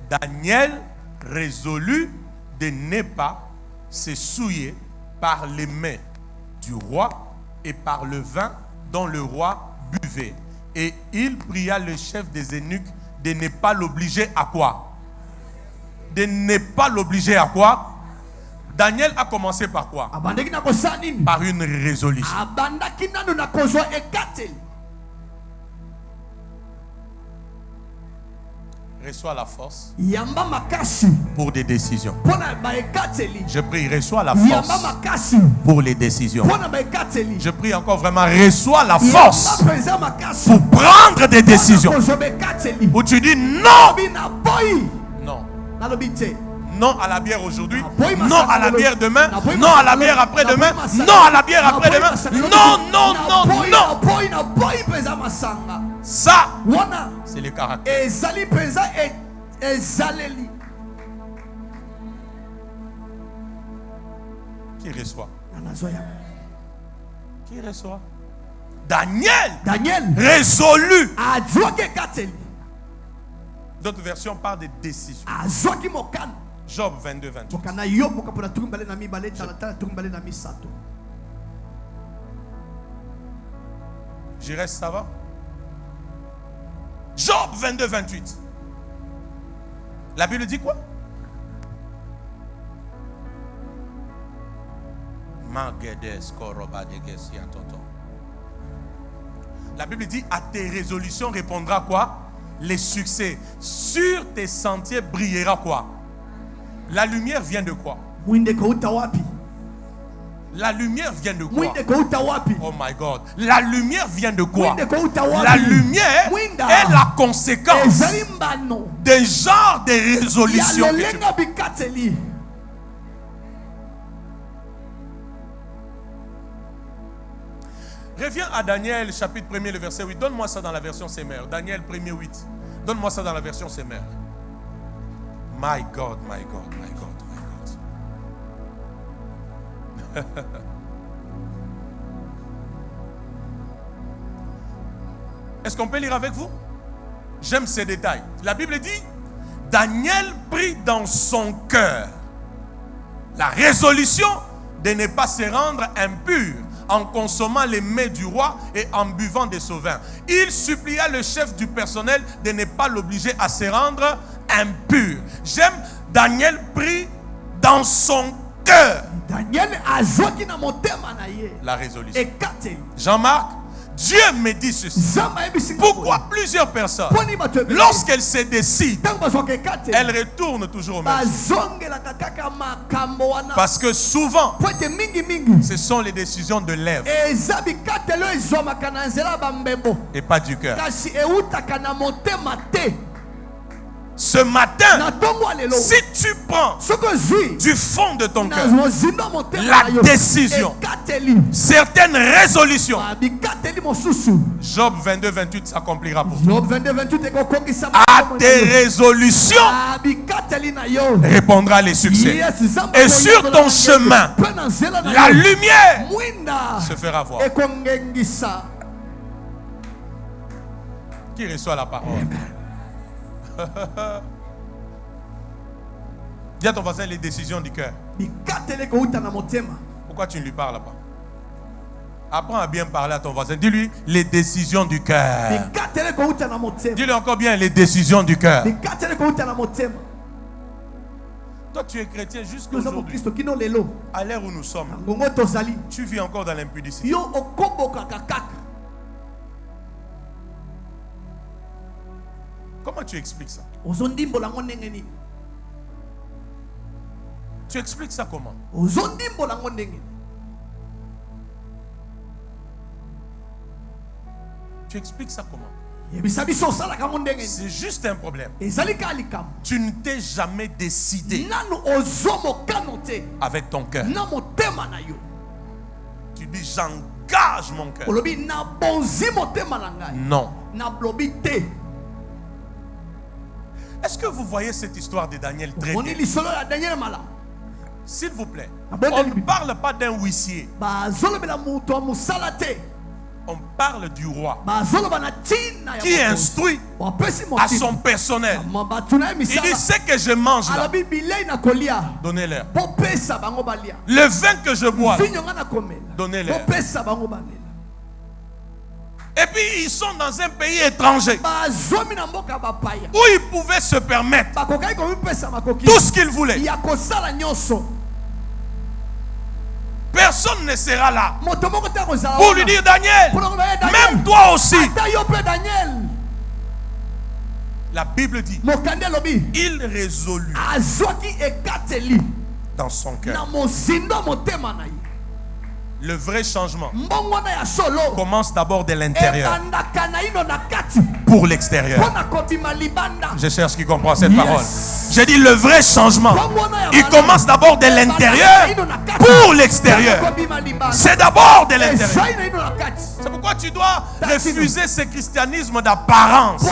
Daniel résolut de ne pas se souiller par les mains du roi et par le vin dont le roi buvait. Et il pria le chef des eunuques de ne pas l'obliger à quoi? De ne pas l'obliger à quoi? Daniel a commencé par quoi? Par une résolution. Reçois la force pour des décisions. Je prie, reçois la force pour les décisions. Je prie encore vraiment, reçois la force pour prendre des décisions. Où tu dis non. Non. Non à la bière aujourd'hui. Non à la bière demain. Non à la bière après-demain. Non à la bière après-demain. Non, non, non, non. Ça, c'est le caractère. Qui reçoit? Qui reçoit? Daniel résolu. D'autres versions parlent de décision. Job 22, 28. Je reste, ça va? Job 22, 28. La Bible dit quoi? La Bible dit, à tes résolutions répondra quoi? Les succès. Sur tes sentiers brillera quoi? La lumière vient de quoi? La lumière vient de quoi? Oh my God. La lumière vient de quoi? La lumière est la conséquence des genres de résolutions que tu prends. Reviens à Daniel chapitre 1er, le verset 8. Donne-moi ça dans la version Semer. Daniel 1er 8. Donne-moi ça dans la version Semer. My God, my God, my God, my God. Est-ce qu'on peut lire avec vous? J'aime ces détails. La Bible dit, Daniel prit dans son cœur la résolution de ne pas se rendre impur en consommant les mets du roi et en buvant de son vin. Il supplia le chef du personnel de ne pas l'obliger à se rendre impur. J'aime, Daniel prit dans son cœur la résolution. Jean-Marc, Dieu me dit ceci. Pourquoi plusieurs personnes, lorsqu'elles se décident, elles retournent toujours au même? Parce que souvent, ce sont les décisions de lèvres et pas du cœur. Ce matin, si tu prends du fond de ton cœur la décision, certaines résolutions, Job 22, 28 s'accomplira pour toi. À tes résolutions répondra les succès. Et sur ton chemin, la lumière se fera voir. Qui reçoit la parole? Dis à ton voisin les décisions du cœur. Pourquoi tu ne lui parles pas? Apprends à bien parler à ton voisin. Dis-lui les décisions du cœur. Dis-lui encore bien les décisions du cœur. Toi tu es chrétien jusqu'aujourd'hui. À l'heure où nous sommes, tu vis encore dans l'impudicité. Comment tu expliques ça? Tu expliques ça comment? Tu expliques ça comment? C'est juste un problème. Tu ne t'es jamais décidé avec ton cœur. Tu dis j'engage mon cœur. Non. Est-ce que vous voyez cette histoire de Daniel très bien? S'il vous plaît, on ne parle pas d'un huissier. On parle du roi qui instruit à son personnel. Il dit ce que je mange là, donnez-leur. Le vin que je bois, donnez-leur. Et puis ils sont dans un pays étranger où ils pouvaient se permettre tout ce qu'ils voulaient. Personne ne sera là pour lui dire Daniel, même toi aussi. La Bible dit, il résolut dans son cœur. Le vrai changement commence d'abord de l'intérieur pour l'extérieur. Je cherche qui comprend cette parole. J'ai dit le vrai changement, il commence d'abord de l'intérieur pour l'extérieur. C'est d'abord de l'intérieur. C'est pourquoi tu dois refuser ce christianisme d'apparence.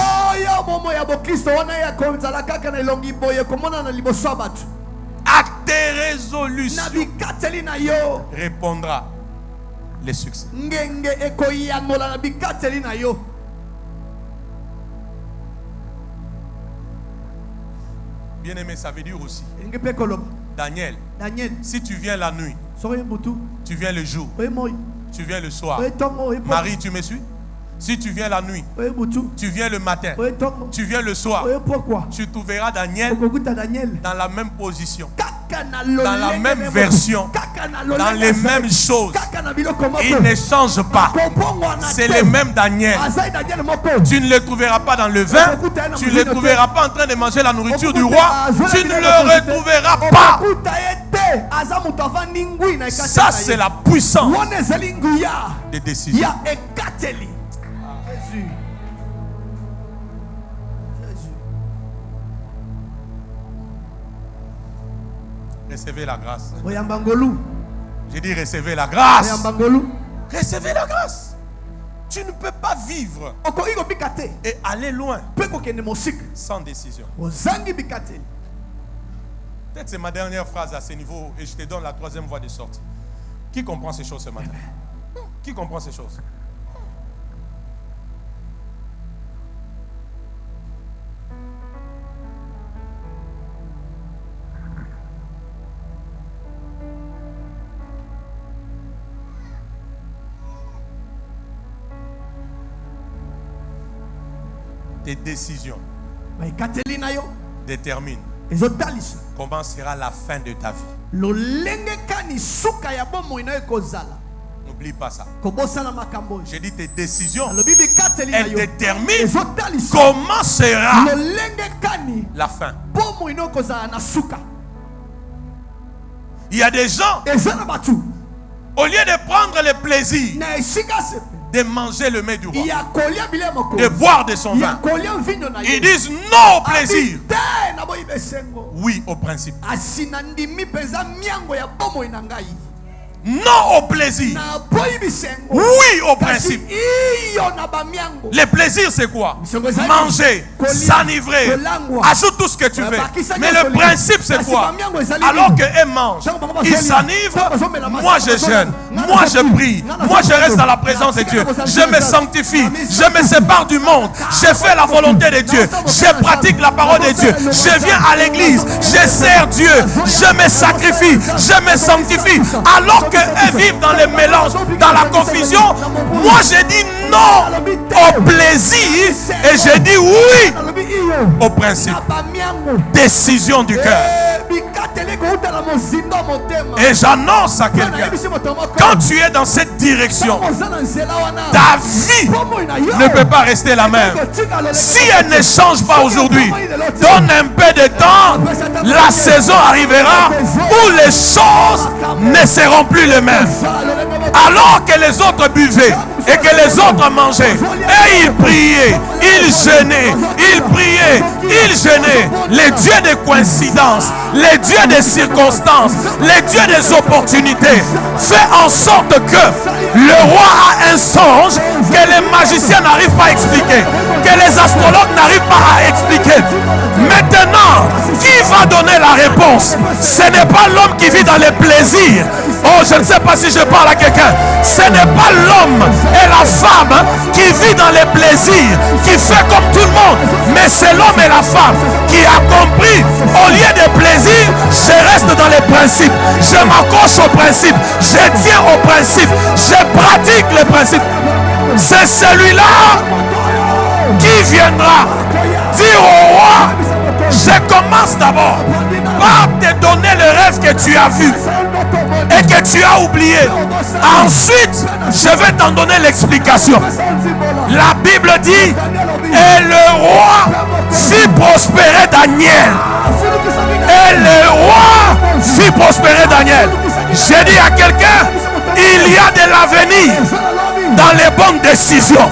À tes résolutions répondra le succès. Bien aimé, ça veut dire aussi Daniel, si tu viens la nuit, tu viens le jour, tu viens le soir. Marie, tu me suis? Si tu viens la nuit, tu viens le matin, tu viens le soir, tu trouveras Daniel dans la même position, dans la même version, dans les mêmes choses. Il ne change pas. C'est le même Daniel. Tu ne le trouveras pas dans le vin, tu ne le trouveras pas en train de manger la nourriture du roi, tu ne le retrouveras pas. Ça, c'est la puissance des décisions. Recevez la grâce. J'ai dit recevez la grâce. Recevez la grâce. Tu ne peux pas vivre et aller loin sans décision. Peut-être c'est ma dernière phrase à ce niveau et je te donne la troisième voie de sortie. Qui comprend ces choses ce matin? Qui comprend ces choses? Tes décisions déterminent comment sera la fin de ta vie. N'oublie pas ça. J'ai dit tes décisions, elles déterminent comment sera la fin. Il y a des gens, au lieu de prendre le plaisir de manger le mets du roi, de boire de son vin, ils disent non au plaisir, oui au principe. Non au plaisir, oui au principe. Le plaisir c'est quoi? Manger, s'enivrer, ajoute tout ce que tu veux. Mais le principe c'est quoi? Alors qu'eux mangent, ils s'enivrent, moi je jeûne, moi je prie, moi je reste dans la présence de Dieu, je me sanctifie, je me sépare du monde, je fais la volonté de Dieu, je pratique la parole de Dieu, je viens à l'église, je sers Dieu, je me sacrifie, je me sanctifie. Alors que eux vivent dans le mélange, dans la confusion, moi je dis non au plaisir et je dis oui au principe. Décision du cœur. Et j'annonce à quelqu'un, quand tu es dans cette direction, ta vie ne peut pas rester la même. Si elle ne change pas aujourd'hui, donne un peu de temps, la saison arrivera où les choses ne seront plus les mêmes. Alors que les autres buvaient et que les autres mangeaient, et ils priaient, ils jeûnaient, ils priaient, ils jeûnaient. Les dieux des coïncidences, les dieux des circonstances, les dieux des opportunités, fait en sorte que le roi a un songe que les magiciens n'arrivent pas à expliquer, que les astrologues n'arrivent pas à expliquer. Maintenant, qui va donner la réponse? Ce n'est pas l'homme qui vit dans les plaisirs. Oh, je ne sais pas si je parle à quelqu'un. Ce n'est pas l'homme et la femme qui vit dans les plaisirs, qui fait comme tout le monde, mais c'est l'homme et la femme qui a compris, au lieu des plaisirs, je reste dans les principes, je m'accroche aux principes, je tiens aux principes, je pratique les principes. C'est celui-là qui viendra dire au roi, je commence d'abord par te donner le rêve que tu as vu et que tu as oublié. Ensuite, je vais t'en donner l'explication. La Bible dit, et le roi fit prospérer Daniel. Et le roi fit prospérer Daniel. J'ai dit à quelqu'un, il y a de l'avenir dans les bonnes décisions.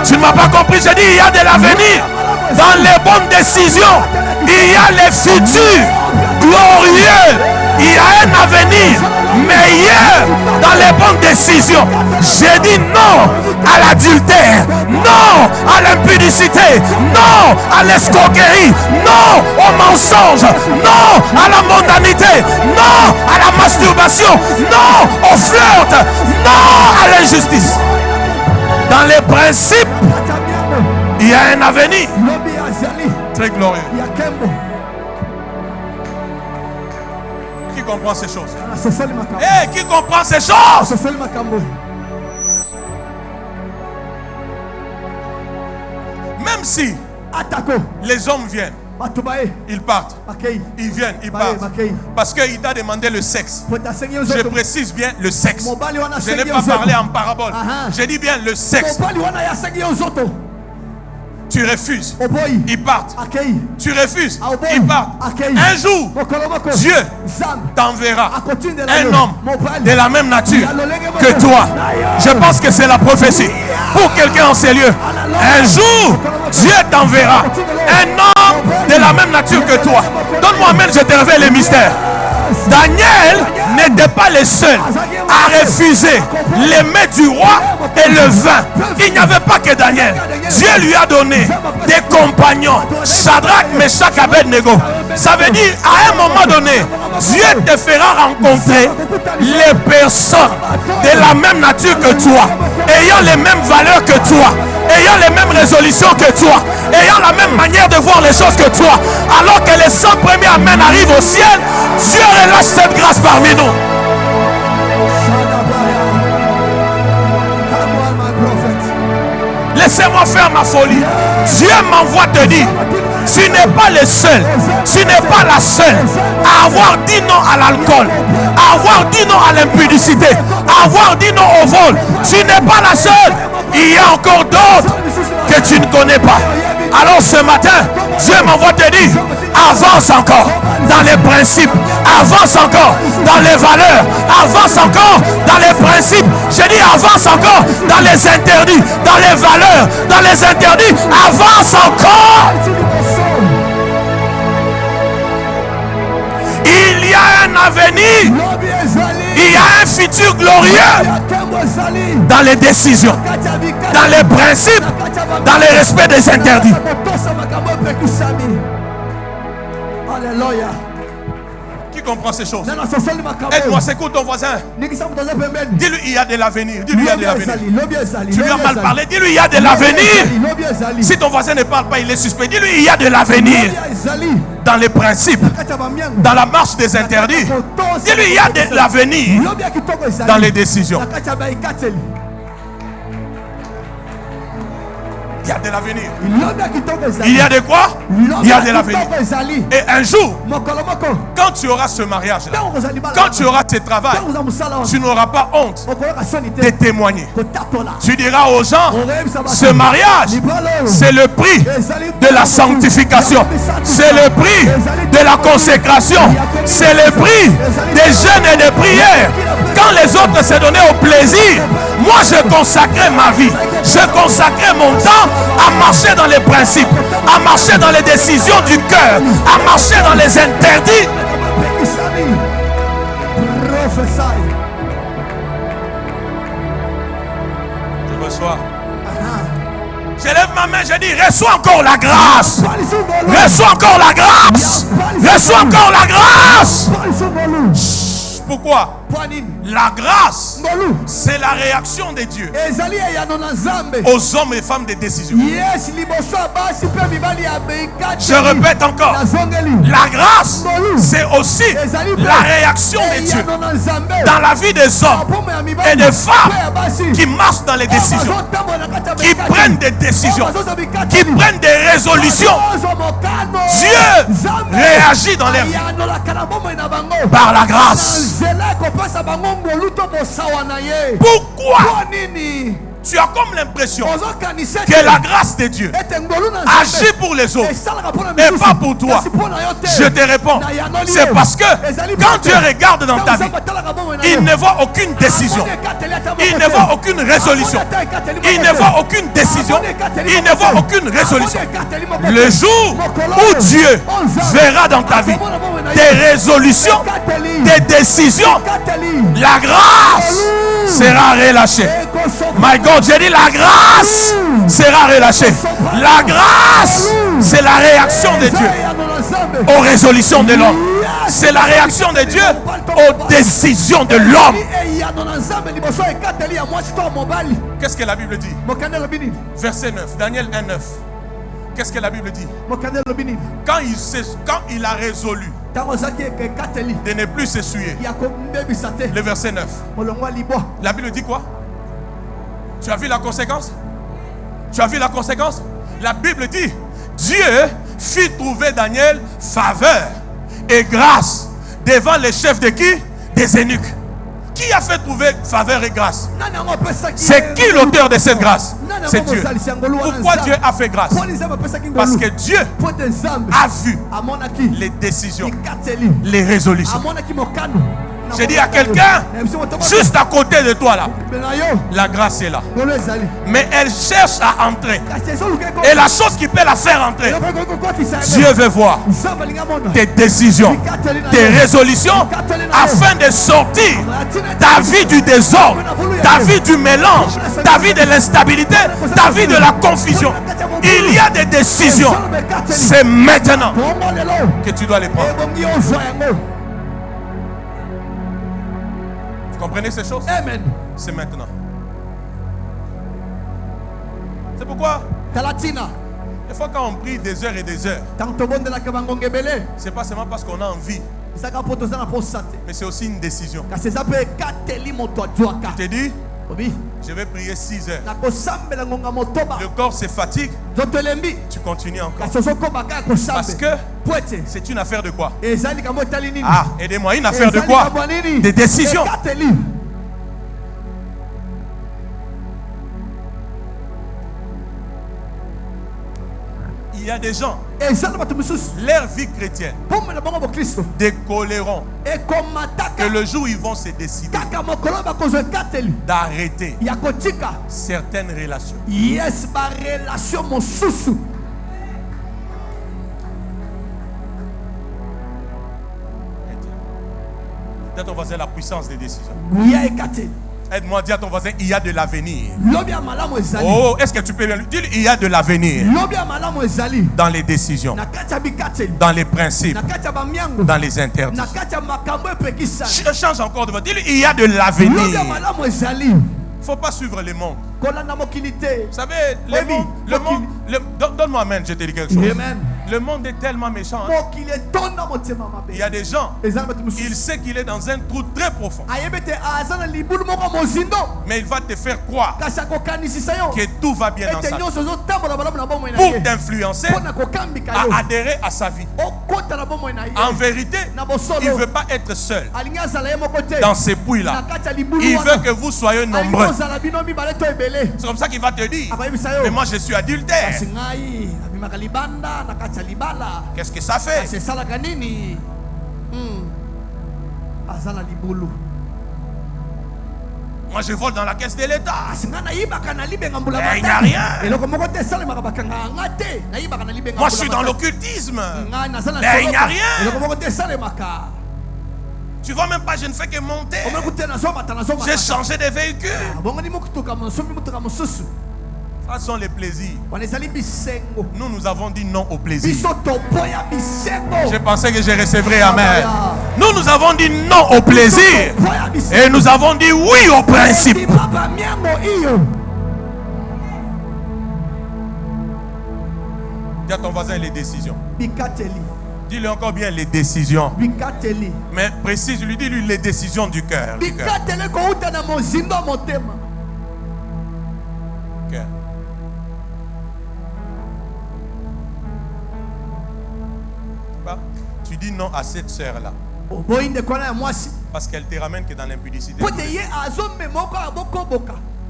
Tu ne m'as pas compris, j'ai dit, il y a de l'avenir dans les bonnes décisions. Il y a les futurs glorieux. Il y a un avenir meilleur dans les bonnes décisions. J'ai dit non à l'adultère, non à l'impudicité, non à l'escroquerie, non au mensonge, non à la mondanité, non à la masturbation, non au flirt, non à l'injustice. Dans les principes, il y a un avenir très glorieux. Qui comprend ces choses? Hey, qui comprend ces choses? Même si les hommes viennent, ils partent, ils viennent, ils partent, parce qu'il t'a demandé le sexe. Je précise bien le sexe. Je n'ai pas parlé en parabole. Je dis bien le sexe. Tu refuses, ils partent. Tu refuses, ils partent. Un jour, Dieu t'enverra un homme de la même nature que toi. Je pense que c'est la prophétie pour quelqu'un en ces lieux. Un jour, Dieu t'enverra un homme de la même nature que toi. Donne-moi amen, je te révèle les mystères. Daniel n'était pas le seul à refuser les mets du roi et le vin. Il n'y avait pas que Daniel. Dieu lui a donné des compagnons, Shadrach, Meshach, Abednego. Ça veut dire, à un moment donné, Dieu te fera rencontrer les personnes de la même nature que toi, ayant les mêmes valeurs que toi, ayant les mêmes résolutions que toi, ayant la même manière de voir les choses que toi. Alors que les 100 premiers amens arrivent au ciel, Dieu relâche cette grâce parmi nous. Laissez-moi faire ma folie. Dieu m'envoie te dire, tu n'es pas le seul, tu n'es pas la seule à avoir dit non à l'alcool, à avoir dit non à l'impudicité, à avoir dit non au vol. Tu n'es pas la seule. Il y a encore d'autres que tu ne connais pas. Alors ce matin, Dieu m'envoie te dire, avance encore dans les principes, avance encore dans les valeurs, avance encore dans les principes. Je dis avance encore dans les interdits, dans les valeurs, dans les interdits, avance encore. Il y a un avenir, il y a un futur glorieux dans les décisions, dans les principes, dans le respect des interdits. Alléluia. Qui comprend ces choses? Aide-moi, écoute ton voisin. Dis-lui, il y a de l'avenir. Dis-lui, il y a de l'avenir. Tu lui as mal parlé. Dis-lui, il y a de l'avenir. Si ton voisin ne parle pas, il est suspect. Dis-lui, il y a de l'avenir. Dans les principes, dans la marche des interdits. Dis-lui, il y a de l'avenir. Dans les décisions. Il y a de l'avenir. Il y a de quoi? Il y a de l'avenir. Et un jour, quand tu auras ce mariage-là, quand tu auras ce travail, tu n'auras pas honte de témoigner. Tu diras aux gens, ce mariage, c'est le prix de la sanctification. C'est le prix de la consécration. C'est le prix des jeûnes et des prières. Quand les autres se donnaient au plaisir, moi je consacrais ma vie. Je consacrais mon temps à marcher dans les principes, à marcher dans les décisions du cœur, à marcher dans les interdits. Je reçois. Je lève ma main, je dis, reçois encore la grâce. Reçois encore la grâce. Reçois encore la grâce. Pourquoi? La grâce, c'est la réaction de Dieu aux hommes et femmes de décision. Je répète encore, la grâce, c'est aussi la réaction de Dieu dans la vie des hommes et des femmes qui marchent dans les décisions, qui prennent des décisions, qui prennent des résolutions. Dieu réagit dans leur vie par la grâce. Pourquoi tu as comme l'impression que la grâce de Dieu agit pour les autres et pas pour toi? Je te réponds, c'est parce que quand Dieu regarde dans ta vie, il ne voit aucune décision, il ne voit aucune résolution, il ne voit aucune décision, il ne voit aucune résolution. Le jour où Dieu verra dans ta vie des résolutions, des décisions, la grâce sera relâchée. My God, j'ai dit la grâce sera relâchée. La grâce, c'est la réaction de Dieu aux résolutions de l'homme. C'est la réaction de Dieu aux décisions de l'homme. Qu'est-ce que la Bible dit? Verset 9, Daniel 1, 9. Qu'est-ce que la Bible dit? Quand il a résolu de ne plus s'essuyer, le verset 9, la Bible dit quoi? Tu as vu la conséquence? Tu as vu la conséquence? La Bible dit, Dieu fit trouver Daniel faveur et grâce devant les chefs de qui? Des eunuques. Qui a fait trouver faveur et grâce? C'est qui l'auteur de cette grâce? C'est Dieu. Pourquoi Dieu a fait grâce? Parce que Dieu a vu les décisions, les résolutions. J'ai dit à quelqu'un, juste à côté de toi là, la grâce est là. Mais elle cherche à entrer. Et la chose qui peut la faire entrer, Dieu veut voir tes décisions, tes résolutions, afin de sortir ta vie du désordre, ta vie du mélange, ta vie de l'instabilité, ta vie de la confusion. Il y a des décisions. C'est maintenant que tu dois les prendre. Vous comprenez ces choses? Amen. C'est maintenant. C'est pourquoi des fois quand on prie des heures et des heures, c'est pas seulement parce qu'on a envie, mais c'est aussi une décision. Tu te dis, je vais prier 6 heures. Le corps se fatigue. Tu continues encore. Parce que c'est une affaire de quoi? Ah, aidez-moi, une affaire de quoi? Des décisions. Il y a des gens, leur vie chrétienne décolleront que le jour où ils vont se décider d'arrêter certaines relations. Dis à ton voisin la puissance des décisions. Aide-moi, dis à ton voisin, il y a de l'avenir. Oh, est-ce que tu peux bien lui dire, il y a de l'avenir dans les décisions, dans les principes, dans les interdits. Change encore de voix. Dis-lui, il y a de l'avenir. Il ne faut pas suivre le monde. Vous savez, le monde, donne-moi amen, je te dis quelque chose. Le monde est tellement méchant. Hein? Il y a des gens, il sait qu'il est dans un trou très profond. Mais il va te faire croire que tout va bien dans sa vie. Pour t'influencer à adhérer à sa vie. En vérité, il ne veut pas être seul dans ces puits-là. Il veut que vous soyez nombreux. C'est comme ça qu'il va te dire, mais moi je suis adultère. Qu'est-ce que ça fait? Moi je vole dans la caisse de l'État. Il n'y a rien. Moi je suis dans l'occultisme. Il n'y a rien. Tu vois même pas, je ne fais que monter. J'ai changé de véhicule. Ce sont les plaisirs. Nous avons dit non au plaisir. Je pensais que je recevrais amen. Nous avons dit non au plaisir. Et nous avons dit oui au principe. Dis à ton voisin les décisions. Dis-lui encore bien les décisions. Mais précise, lui dis-lui les décisions du cœur. Tu dis non à cette sœur-là. Parce qu'elle te ramène que dans l'impudicité.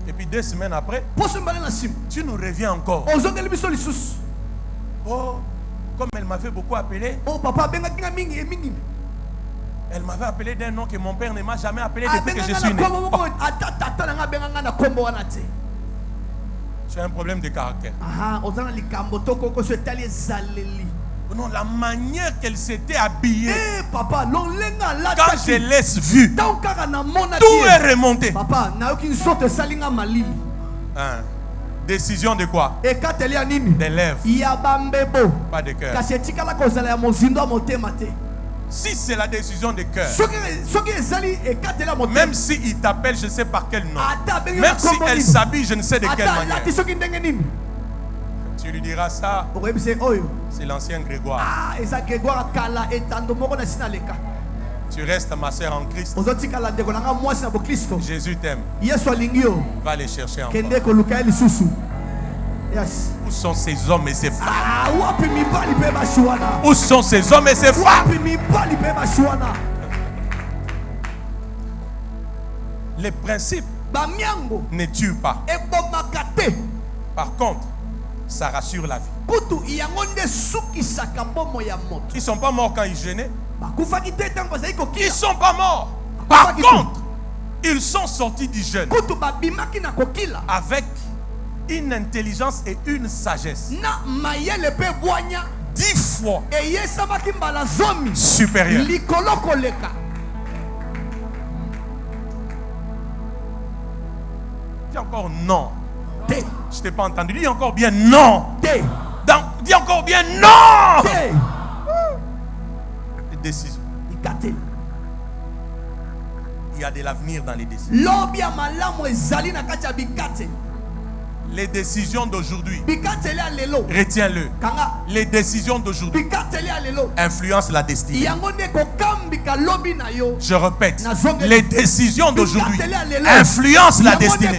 Et puis 2 semaines après, tu nous reviens encore. Oh, comme elle m'avait beaucoup appelé. Elle m'avait appelé d'un nom que mon père ne m'a jamais appelé depuis que je suis né. Oh. Tu as un problème de caractère. Non, la manière qu'elle s'était habillée. Quand je laisse vue, tout est remonté. Décision de quoi? Des lèvres. Pas de cœur. Si c'est la décision de cœur, même s'il t'appelle, je ne sais par quel nom, même si elle s'habille, je ne sais de quelle manière, tu lui diras ça, c'est l'ancien Grégoire. Tu restes ma soeur en Christ. Jésus t'aime. Va les chercher encore. Où sont ces hommes et ces femmes? Où sont ces hommes et ces femmes? Les principes ne tuent pas. Par contre, ça rassure la vie. Ils ne sont pas morts quand ils gênaient. Ils ne sont pas morts. Par contre, ils sont sortis du jeûne avec une intelligence et une sagesse 10 fois supérieure. Dis encore non. Je t'ai pas entendu. Dis encore bien non. Dis encore bien non. Les décisions. Il y a de l'avenir dans les décisions. Les décisions d'aujourd'hui, retiens-le. Les décisions d'aujourd'hui influencent la destinée. Je répète, les décisions d'aujourd'hui influencent la destinée.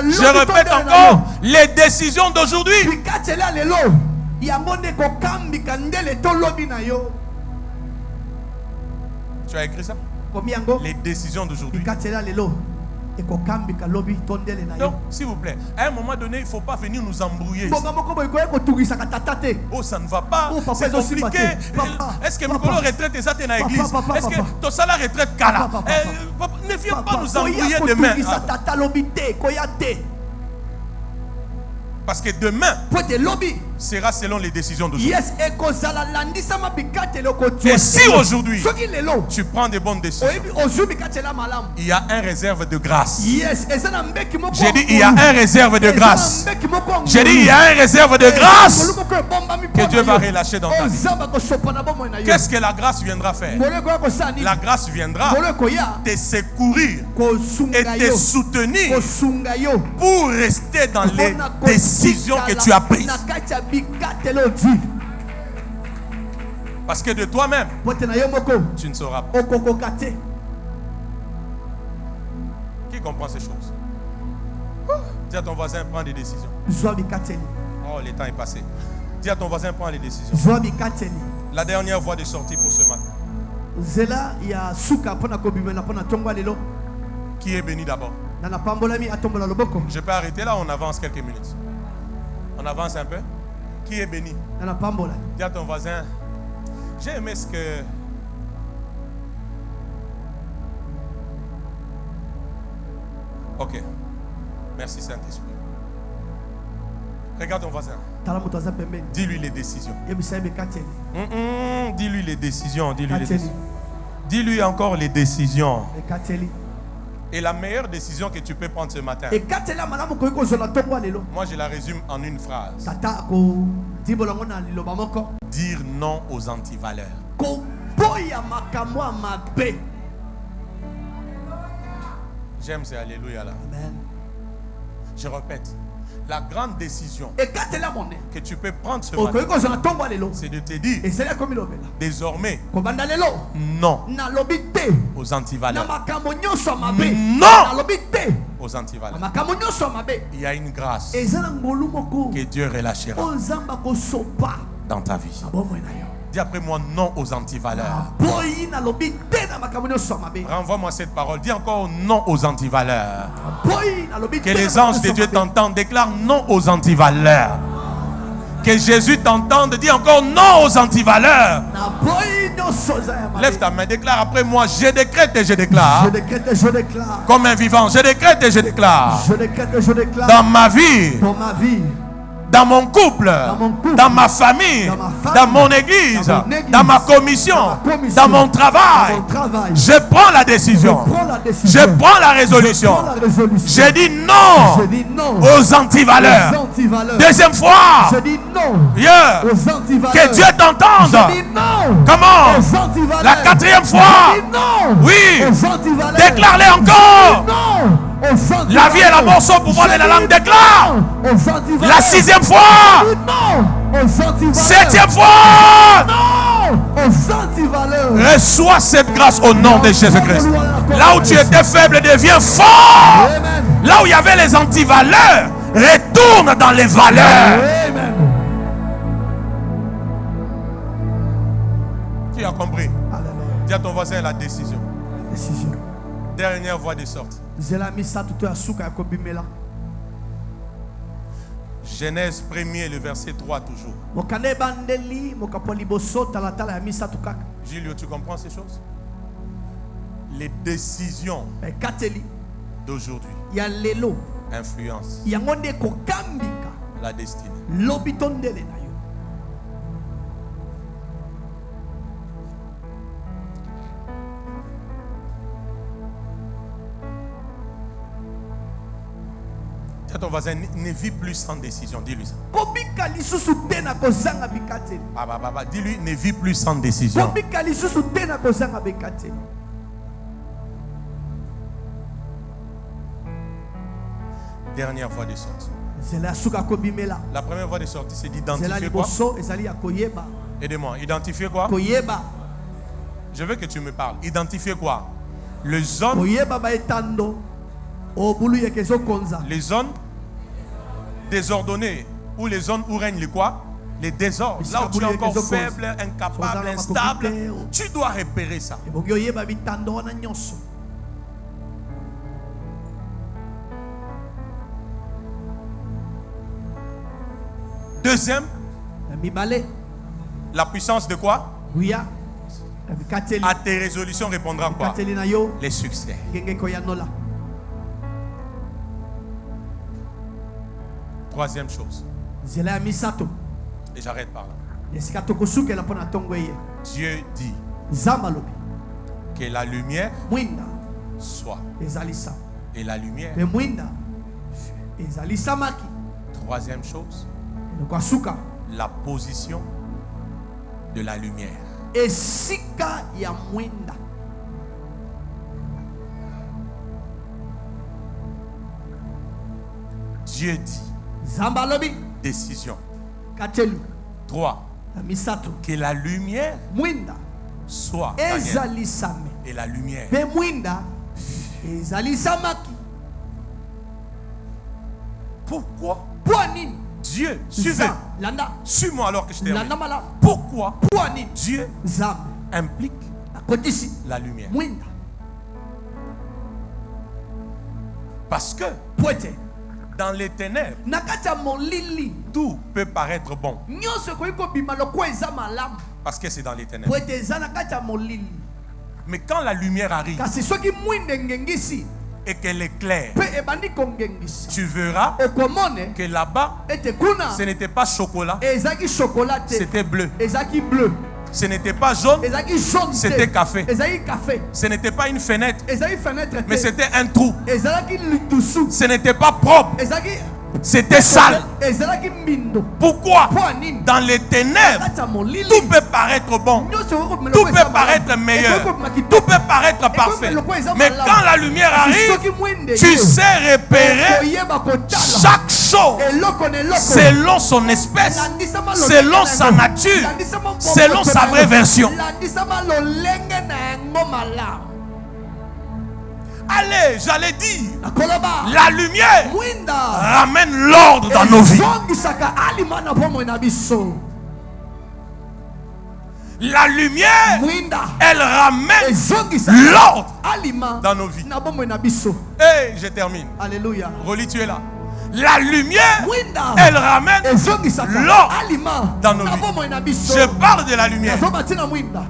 Je répète encore, les décisions d'aujourd'hui. Tu as écrit ça? Les décisions d'aujourd'hui. Donc, s'il vous plaît, à un moment donné, il ne faut pas venir nous embrouiller. Oh, ça ne va pas. C'est compliqué. Est-ce que mon retraite est ça dans l'église? Est-ce que ton salaire retraite cala? Ne viens pas nous embrouiller demain. Parce que demain sera selon les décisions d'aujourd'hui. Et si aujourd'hui tu prends des bonnes décisions, il y a un réserve de grâce. J'ai dit il y a un réserve de grâce. J'ai dit il y a un réserve de grâce que Dieu va relâcher dans ta vie. Qu'est-ce que la grâce viendra faire? La grâce viendra te secourir et te soutenir pour rester dans les décisions que tu as prises. Parce que de toi-même, tu ne sauras pas. Qui comprend ces choses? Dis à ton voisin, prends des décisions. Oh, le temps est passé. Dis à ton voisin, prends les décisions. La dernière voie de sortie pour ce matin. Qui est béni d'abord? Je peux arrêter là, on avance quelques minutes. On avance un peu. Qui est béni? Dis à ton voisin, j'ai aimé ce que... Ok. Merci Saint-Esprit. Regarde ton voisin. Dis-lui les décisions. Dis-lui les décisions. Dis-lui les décisions. Dis-lui encore les décisions. Et la meilleure décision que tu peux prendre ce matin, moi je la résume en une phrase. Dire non aux antivaleurs. J'aime ces alléluia là. Amen. Je répète. La grande décision que tu peux prendre ce matin, c'est de te dire désormais non aux antivaleurs. Non aux antivaleurs. Il y a une grâce que Dieu relâchera dans ta vie. Dis après moi non aux antivaleurs. Renvoie-moi cette parole. Dis encore non aux antivaleurs. Que les anges de Dieu t'entendent. Déclare non aux antivaleurs. Que Jésus t'entende. Dis encore non aux antivaleurs. Lève ta main. Déclare après moi. Je décrète et je déclare. Je décrète et je déclare. Comme un vivant. Je décrète et je déclare. Je décrète et je déclare. Dans ma vie. Dans ma vie. Dans mon couple, dans ma famille, dans mon église, dans ma commission, dans mon travail, je prends la décision, je prends la résolution. Je dis non aux antivaleurs. Deuxième fois, que Dieu t'entende. Comment? La quatrième fois, oui, déclare-les encore. La vie et la mort sont au pouvoir de la langue. Déclare. La sixième fois. Septième fois. Reçois cette grâce au nom de Jésus-Christ. Là où tu étais faible, deviens fort. Là où il y avait les antivaleurs, retourne dans les valeurs. Tu as compris? Dis à ton voisin la décision. Dernière voie de sortie. Genèse 1er, le verset 3 toujours. Julio, tu comprends ces choses? Les décisions d'aujourd'hui influencent la destinée. Ton voisin ne vit plus sans décision. Dis-lui ça. Dis-lui ne vit plus sans décision. Dernière voie de sortie. La première voie de sortie, c'est d'identifier quoi? Aidez-moi. Identifier quoi? Je veux que tu me parles. Identifier quoi? Les zones. Les zones désordonnées, ou les zones où règne le quoi? Les désordres. Là où tu es encore faible, incapable, instable, tu dois repérer ça. Deuxième, la puissance de quoi? À tes résolutions répondra quoi? Les succès. Troisième chose. Et j'arrête par là. Dieu dit que la lumière soit. Et la lumière. Troisième chose. La position de la lumière. Dieu dit. Décision. 3. que la lumière soit Daniel, et la lumière. Pourquoi Dieu, suivez, suis-moi alors que je termine. Pourquoi Dieu implique la lumière? Parce que dans les ténèbres, tout peut paraître bon. Parce que c'est dans les ténèbres. Mais quand la lumière arrive et qu'elle éclaire, tu verras que là-bas, ce n'était pas chocolat, c'était bleu. Ce n'était pas jaune, c'était café. Ce n'était pas une fenêtre, mais c'était un trou. Ce n'était pas propre, c'était sale. Pourquoi? Dans les ténèbres, tout peut paraître bon, tout peut paraître meilleur, tout peut paraître parfait. Mais quand la lumière arrive, tu sais repérer chaque chose selon son espèce, selon sa nature, selon sa vraie version. Allez, j'allais dire, la lumière ramène l'ordre dans nos vies. La lumière, elle ramène l'ordre dans nos vies. Et je termine. Alléluia. Relis, tu es là. La lumière, elle ramène l'ordre dans nos vies. Je parle de la lumière.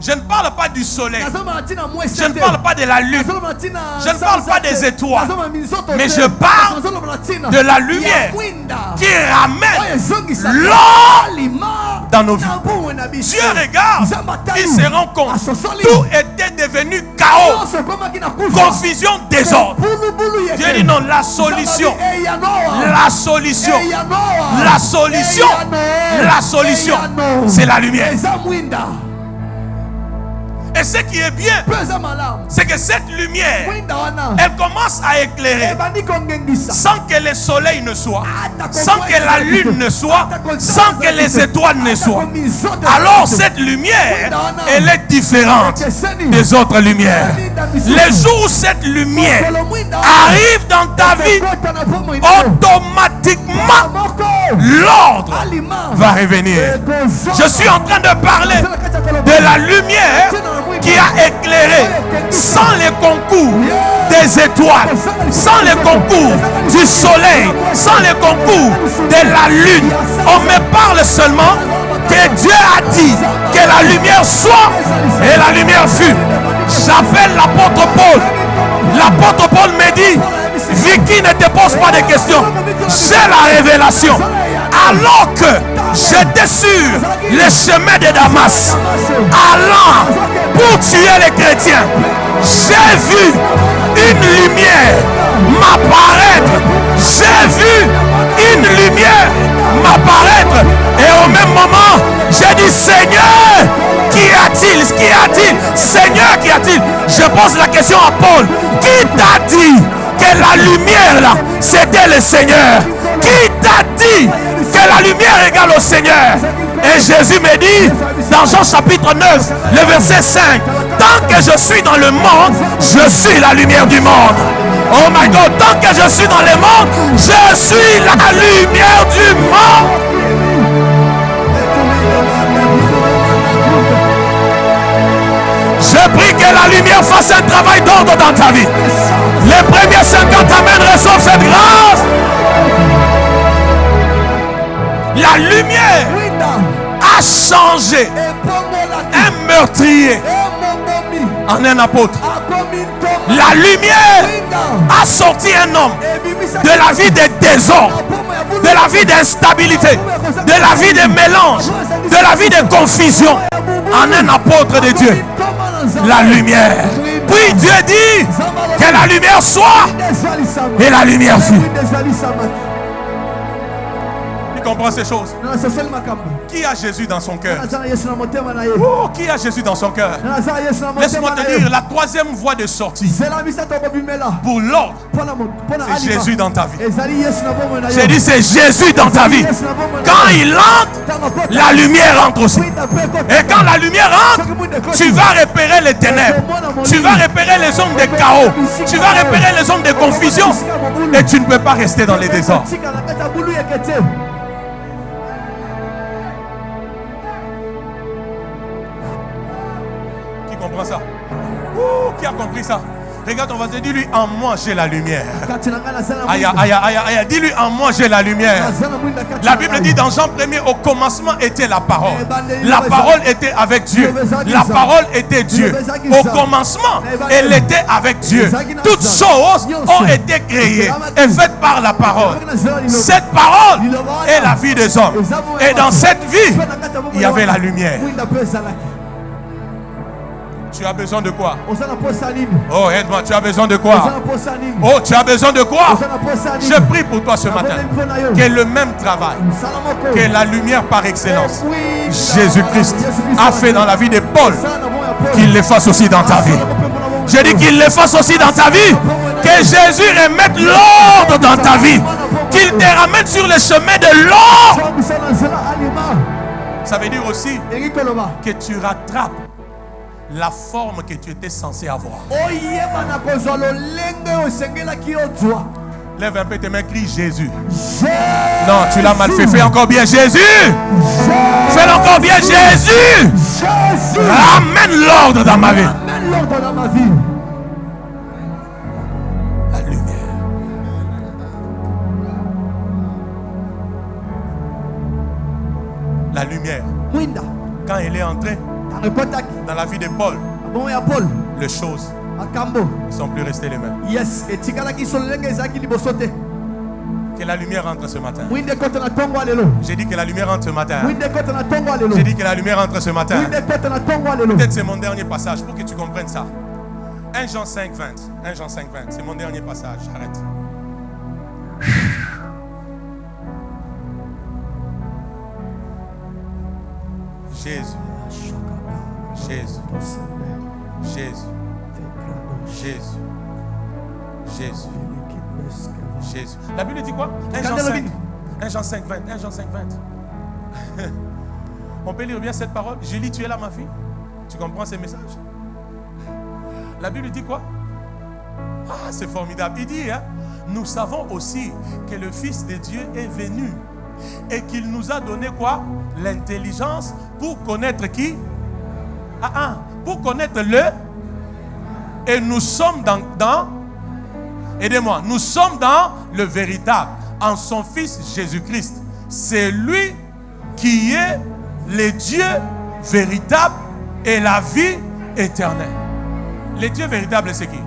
Je ne parle pas du soleil. Je ne parle pas de la lune. Je ne parle pas des étoiles. Mais je parle de la lumière qui ramène l'ordre dans nos vies. Dieu regarde, il se rend compte. Tout était devenu chaos, confusion, désordre. Dieu dit non, la solution, c'est la lumière. Et ce qui est bien, c'est que cette lumière, elle commence à éclairer sans que le soleil ne soit, sans que la lune ne soit, sans que les étoiles ne soient. Alors cette lumière, elle est différente des autres lumières. Les jours où cette lumière arrive dans ta vie, automatiquement l'ordre va revenir. Je suis en train de parler de la lumière qui a éclairé sans les concours des étoiles, sans les concours du soleil, sans les concours de la lune. On me parle seulement que Dieu a dit que la lumière soit et la lumière fut. J'appelle l'apôtre Paul. L'apôtre Paul me dit, Vicky, ne te pose pas de questions. J'ai la révélation. Alors que j'étais sur le chemin de Damas, allant pour tuer les chrétiens, j'ai vu une lumière m'apparaître. J'ai vu une lumière m'apparaître. Et au même moment, j'ai dit, Seigneur, qu'y a-t-il? Qu'y a-t-il? Seigneur, qu'y a-t-il? Je pose la question à Paul. Qui t'a dit que la lumière là, c'était le Seigneur? Qui t'a dit que la lumière égale au Seigneur? Et Jésus me dit dans Jean chapitre 9, le verset 5, tant que je suis dans le monde, je suis la lumière du monde. Oh my God, tant que je suis dans le monde, je suis la lumière du monde. Je prie que la lumière fasse un travail d'ordre dans ta vie. Les premiers 50 amens reçoivent cette grâce. La lumière a changé un meurtrier en un apôtre. La lumière a sorti un homme de la vie de désordre, de la vie d'instabilité, de la vie de mélange, de la vie de confusion en un apôtre de Dieu. La lumière. Puis Dieu dit que la lumière soit et la lumière fut. Qui comprend ces choses? Qui a Jésus dans son cœur? Oh, qui a Jésus dans son cœur? Laisse-moi te dire la troisième voie de sortie pour l'ordre. C'est Jésus dans ta vie. J'ai dit c'est Jésus dans ta vie. Quand il entre, la lumière entre aussi. Et quand la lumière entre, tu vas repérer les ténèbres. Tu vas repérer les zones de chaos. Tu vas repérer les zones de confusion. Et tu ne peux pas rester dans les désordres. Qui comprend ça? Qui a compris ça? Regarde, on va te dire, lui, en moi j'ai la lumière. Aïe, aïe, aïe, aïe, dis-lui, en moi j'ai la lumière. La Bible dit dans Jean 1er, au commencement était la parole. La parole était avec Dieu. La parole était Dieu. Au commencement, elle était avec Dieu. Toutes choses ont été créées et faites par la parole. Cette parole est la vie des hommes. Et dans cette vie, il y avait la lumière. Tu as besoin de quoi? Oh, aide-moi, tu as besoin de quoi? Oh, tu as besoin de quoi? Je prie pour toi ce matin. Que le même travail, que la lumière par excellence, Jésus-Christ a fait dans la vie de Paul, qu'il le fasse aussi dans ta vie. Je dis qu'il le fasse aussi dans ta vie. Que Jésus remette l'ordre dans ta vie. Qu'il te ramène sur le chemin de l'ordre. Ça veut dire aussi que tu rattrapes la forme que tu étais censé avoir. Lève un peu tes mains, crie Jésus. Non, tu l'as mal fait. Fais encore bien Jésus. Fais encore bien Jésus. Ramène l'ordre dans ma vie. La lumière. La lumière. Quand elle est entrée dans la vie de Paul, les choses ne sont plus restées les mêmes. Que la lumière entre ce matin. J'ai dit que la lumière entre ce matin. J'ai dit que la lumière entre ce matin. Peut-être c'est mon dernier passage pour que tu comprennes ça. 1 Jean 5, 20. 1 Jean 5, 20. C'est mon dernier passage. J'arrête. Jésus. Jésus. Jésus. Jésus. Jésus. Jésus. La Bible dit quoi? 1 Jean 5. 1 Jean 5, 20. 1 Jean 5, 20. On peut lire bien cette parole. Julie, tu es là, ma fille? Tu comprends ces messages? La Bible dit quoi? Ah, c'est formidable. Il dit, hein, nous savons aussi que le Fils de Dieu est venu et qu'il nous a donné quoi? L'intelligence pour connaître qui? Pour connaître le. Et nous sommes dans aidez-moi, nous sommes dans le véritable, en son Fils Jésus-Christ. C'est lui qui est le Dieu véritable et la vie éternelle. Le Dieu véritable, c'est qui?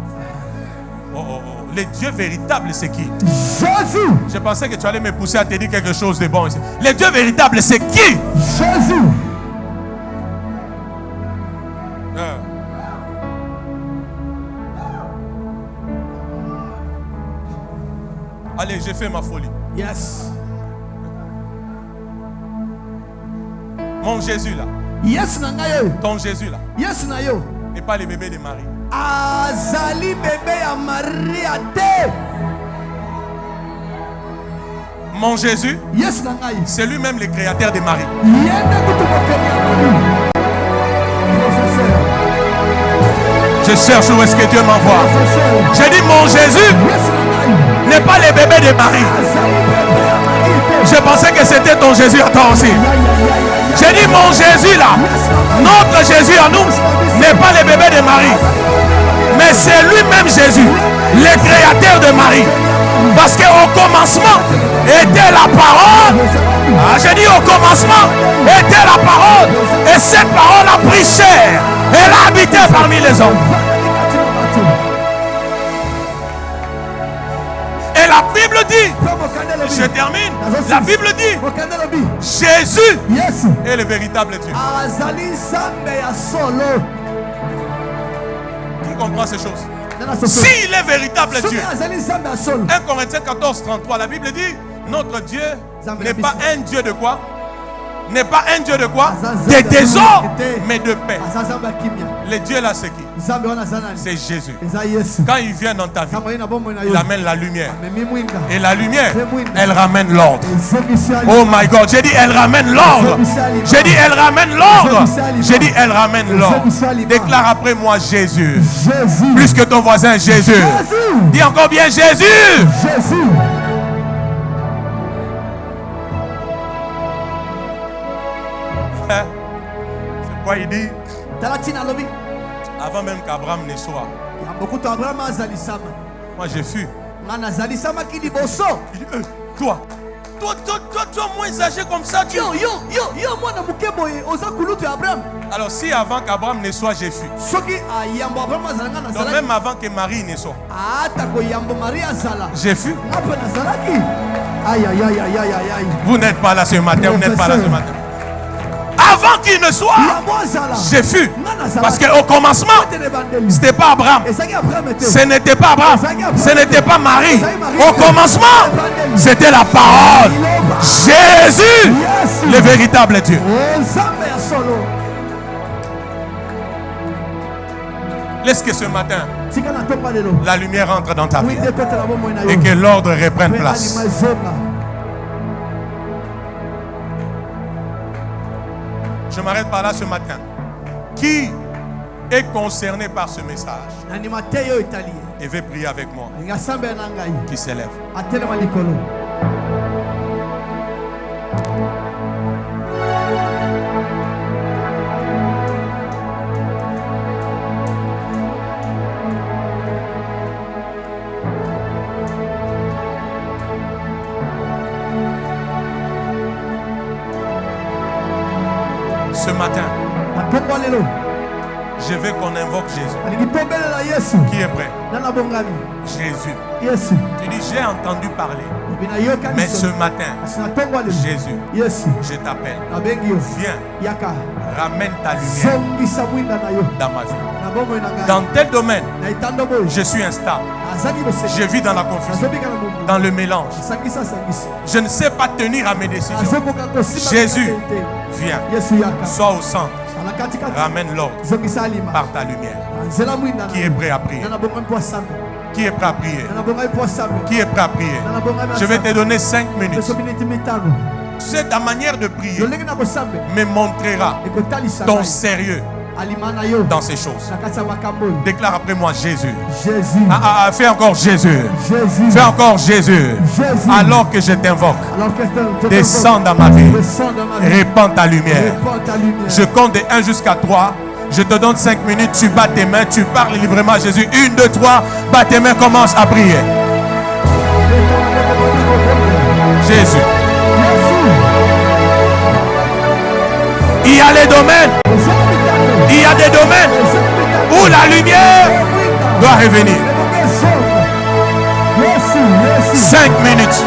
Le Dieu véritable, c'est qui? Jésus. Je pensais que tu allais me pousser à te dire quelque chose de bon ici. Le Dieu véritable, c'est qui? Jésus. Allez, j'ai fait ma folie. Yes. Mon Jésus là. Yes, nangayo. Ton Jésus là. Yes, nayo. Et pas les bébés de Marie. Azali bébé à Marie à te. Mon Jésus. Yes, nangayo. C'est lui-même le créateur de Marie. Je cherche où est-ce que Dieu m'envoie. J'ai dit mon Jésus n'est pas les bébés de Marie. Je pensais que c'était ton Jésus à toi aussi. J'ai dit mon Jésus là, notre Jésus à nous n'est pas les bébés de Marie, mais c'est lui-même Jésus, le créateur de Marie. Parce qu'au commencement était la parole. J'ai dit au commencement était la parole. Et cette parole a pris chair. Elle a habité parmi les hommes. Et la Bible dit, je termine, la Bible dit, Jésus est le véritable Dieu. Qui comprend ces choses? S'il est véritable Dieu, 1 Corinthiens 14, 33, la Bible dit, Notre Dieu n'est pas un Dieu de quoi? N'est pas un Dieu de quoi? De désordre, mais de paix. Le Dieu là, c'est qui? C'est Jésus. Quand il vient dans ta vie, il amène la lumière. Et la lumière, elle ramène l'ordre. Oh my God, j'ai dit elle ramène l'ordre. J'ai dit elle ramène l'ordre. J'ai dit elle ramène l'ordre. Déclare après moi Jésus. Plus que ton voisin, Jésus. Dis encore bien Jésus. Jésus. C'est quoi il dit? Avant même qu'Abraham ne soit. Moi j'ai fui. Il dit, toi moins âgé comme ça. Alors si avant qu'Abraham ne soit, j'ai fui. Donc même avant que Marie ne soit, j'ai fui. Vous n'êtes pas là ce matin, vous n'êtes pas là ce matin. Avant qu'il ne soit, j'ai fui. Parce qu'au commencement, ce n'était pas Abraham. Ce n'était pas Abraham. Ce n'était pas Marie. Au commencement, c'était la parole. Jésus, le véritable Dieu. Laisse que ce matin, la lumière entre dans ta vie et que l'ordre reprenne place. Je m'arrête par là ce matin. Qui est concerné par ce message et veut prier avec moi? Qui s'élève. Ce matin, je veux qu'on invoque Jésus. Qui est prêt? Jésus. Tu dis, j'ai entendu parler. Mais ce matin, Jésus, je t'appelle. Viens, ramène ta lumière dans ma vie. Dans tel domaine, je suis instable. Je vis dans la confusion, dans le mélange. Je ne sais pas tenir à mes décisions. Jésus, viens, sois au centre. Ramène l'ordre par ta lumière. Qui est prêt à prier? Qui est prêt à prier? Qui est prêt à prier? Je vais te donner 5 minutes. C'est ta manière de prier me montrera ton sérieux dans ces choses. Déclare après moi Jésus. Fais encore Jésus. Fais encore Jésus. Alors que je t'invoque, descends dans ma vie. Répands ta lumière. Je compte de 1 jusqu'à 3. Je te donne 5 minutes. Tu bats tes mains. Tu parles librement à Jésus. 1, 2, 3. Bats tes mains. Commence à prier. Jésus. Il y a les domaines. Il y a des domaines où la lumière doit revenir. 5 minutes.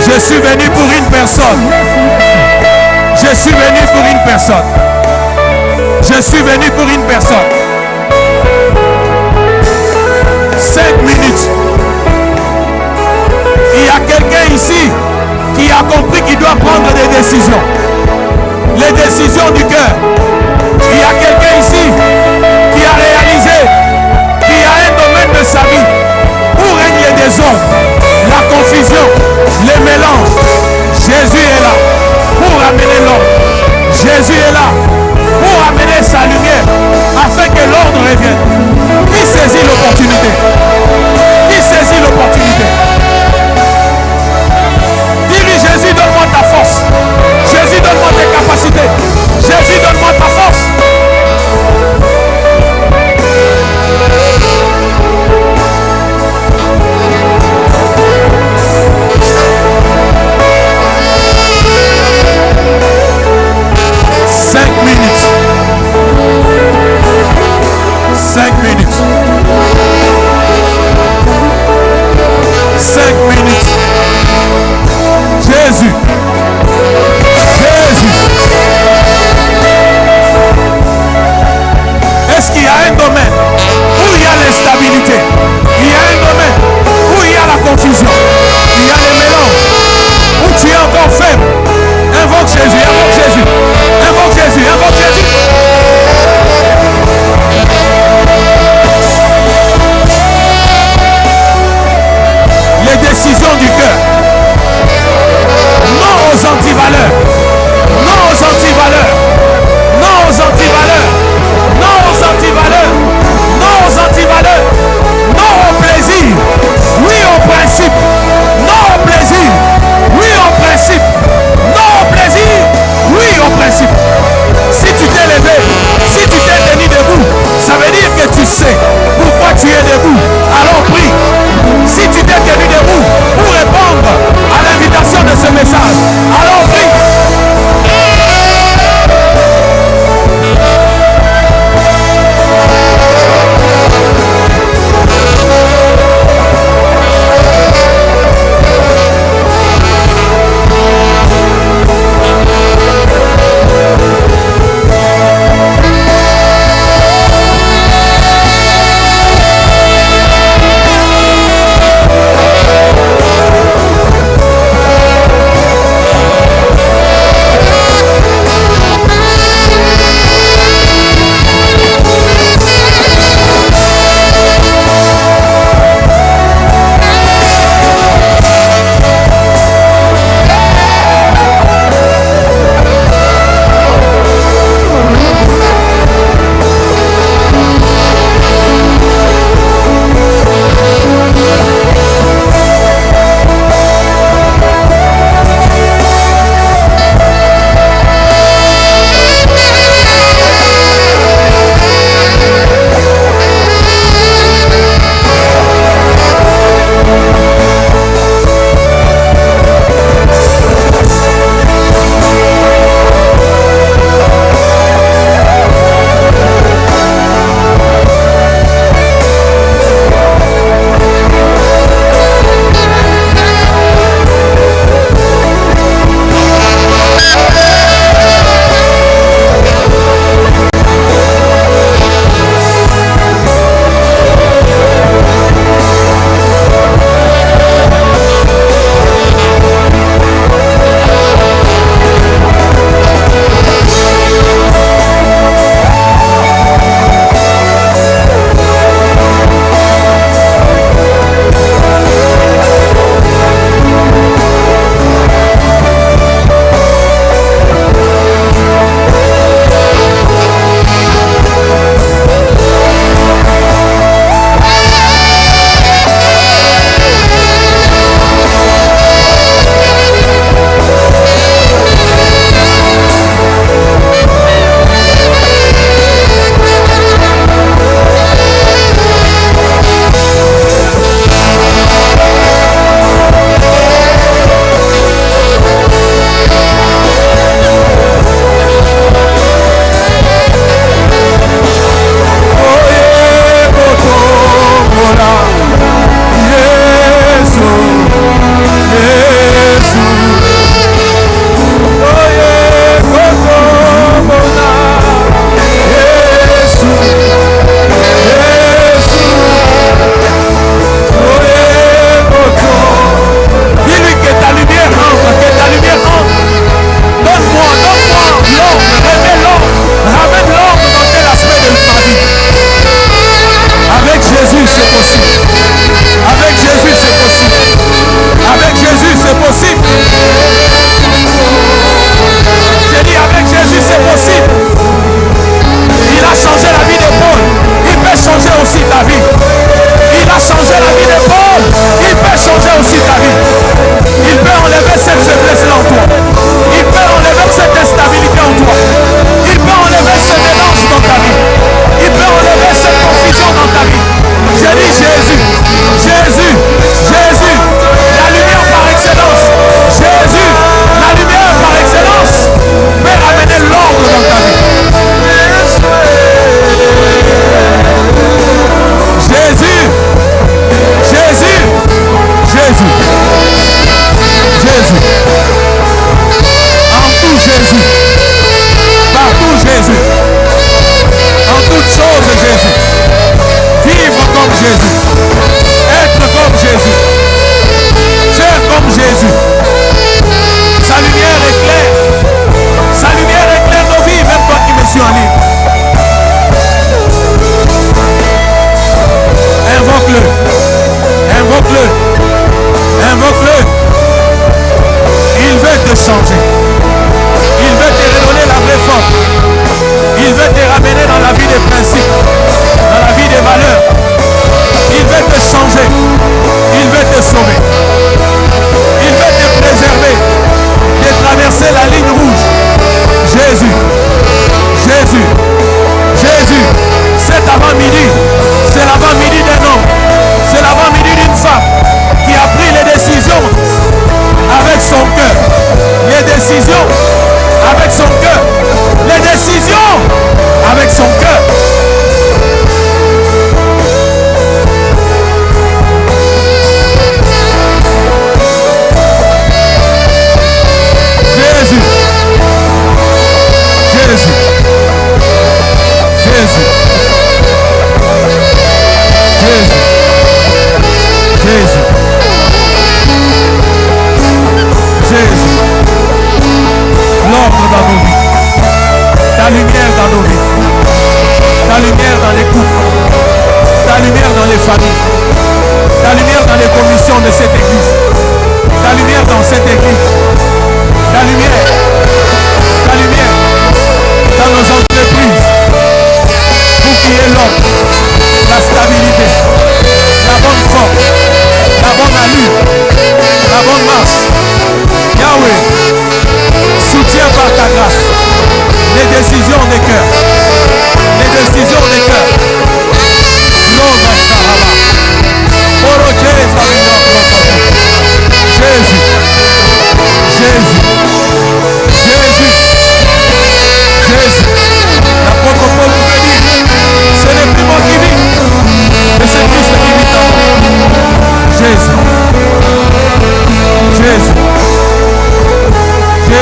Je suis venu pour une personne. Je suis venu pour une personne. Je suis venu pour une personne. 5 minutes. Il y a quelqu'un ici qui a compris qu'il doit prendre des décisions. Les décisions du cœur. Il y a quelqu'un ici qui a réalisé qu'il y a un domaine de sa vie où règne les désordres, la confusion, les mélanges. Jésus est là pour amener l'ordre. Jésus est là pour amener sa lumière afin que l'ordre revienne. Qui saisit l'opportunité? Qui saisit l'opportunité? Dis-lui, Jésus, donne-moi ta force. Jésus, donne-moi tes capacités. Jésus, donne-moi ta force. Minutes. 5 minutes.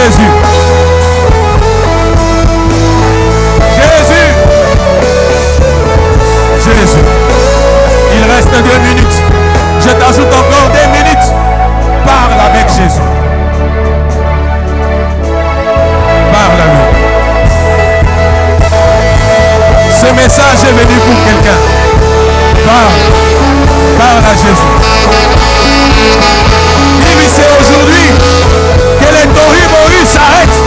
Jésus. Jésus. Jésus. Il reste 2 minutes. Je t'ajoute encore 2 minutes. Parle avec Jésus. Parle à lui. Ce message est venu pour quelqu'un. Parle. Parle à Jésus. Dis-lui, c'est aujourd'hui que les tohu-bohu s'arrêtent.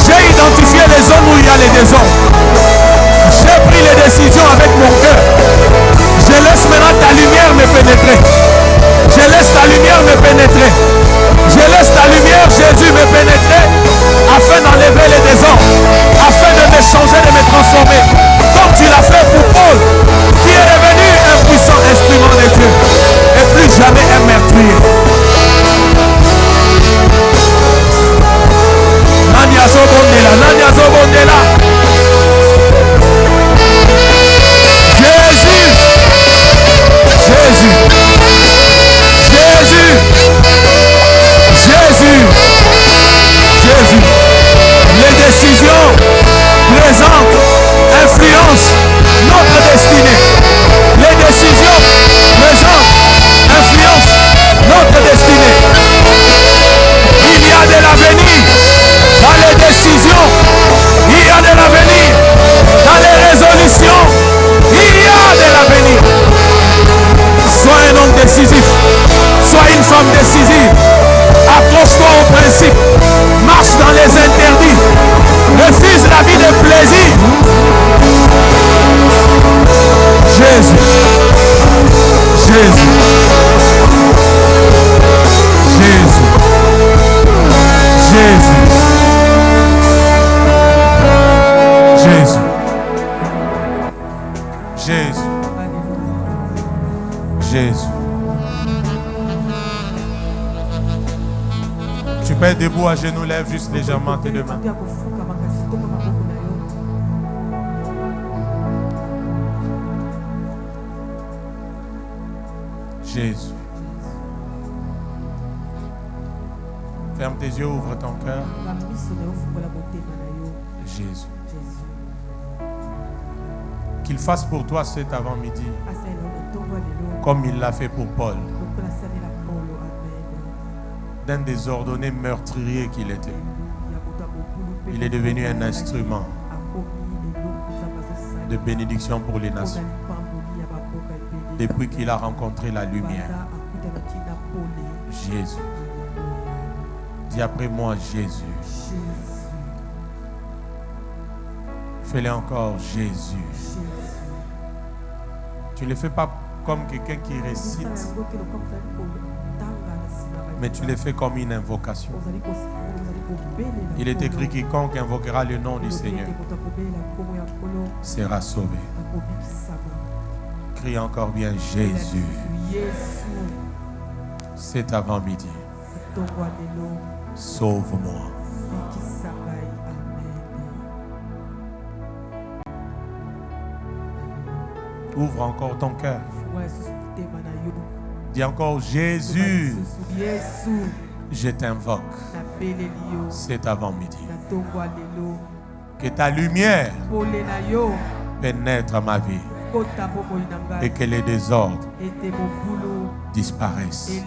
J'ai identifié les zones où il y a les désordres. J'ai pris les décisions avec mon cœur. Je laisse maintenant ta lumière me pénétrer. Je laisse ta lumière me pénétrer. Je laisse ta lumière, Jésus, me pénétrer afin d'enlever les désordres, afin de me changer, de me transformer. Comme tu l'as fait pour Paul, qui est devenu un puissant instrument de Dieu et plus jamais un meurtrier. Nania Zobondela, Nania Zobondela. Jésus, Jésus, Jésus, Jésus, Jésus. Les décisions présentes influencent notre destinée. Les décisions présentes influencent notre destinée. Il y a de l'avenir dans les décisions. Il y a de l'avenir dans les résolutions. Il y a de l'avenir. Sois un homme décisif. Sois une femme décisive. Accroche-toi au principe. Marche dans les interdits. Refuse la vie de plaisir. Jésus. Jésus. Jésus. Jésus. Jésus. Jésus. Jésus. Tu peux être debout à genoux, lève juste légèrement tes 2 mains. Jésus. Ferme tes yeux, ouvre ton cœur. Jésus. Qu'il fasse pour toi cet avant-midi comme il l'a fait pour Paul, d'un désordonné meurtrier qu'il était. Il est devenu un instrument de bénédiction pour les nations depuis qu'il a rencontré la lumière. Jésus. Dis après moi, Jésus. Fais-le encore, Jésus. Tu ne le fais pas comme quelqu'un qui récite, mais tu le fais comme une invocation. Il est écrit: quiconque invoquera le nom du Seigneur sera sauvé. Crie encore bien, Jésus. C'est avant-midi. Sauve-moi. Ouvre encore ton cœur. Dis encore, Jésus, je t'invoque. C'est avant-midi. Que ta lumière pénètre ma vie et que les désordres disparaissent.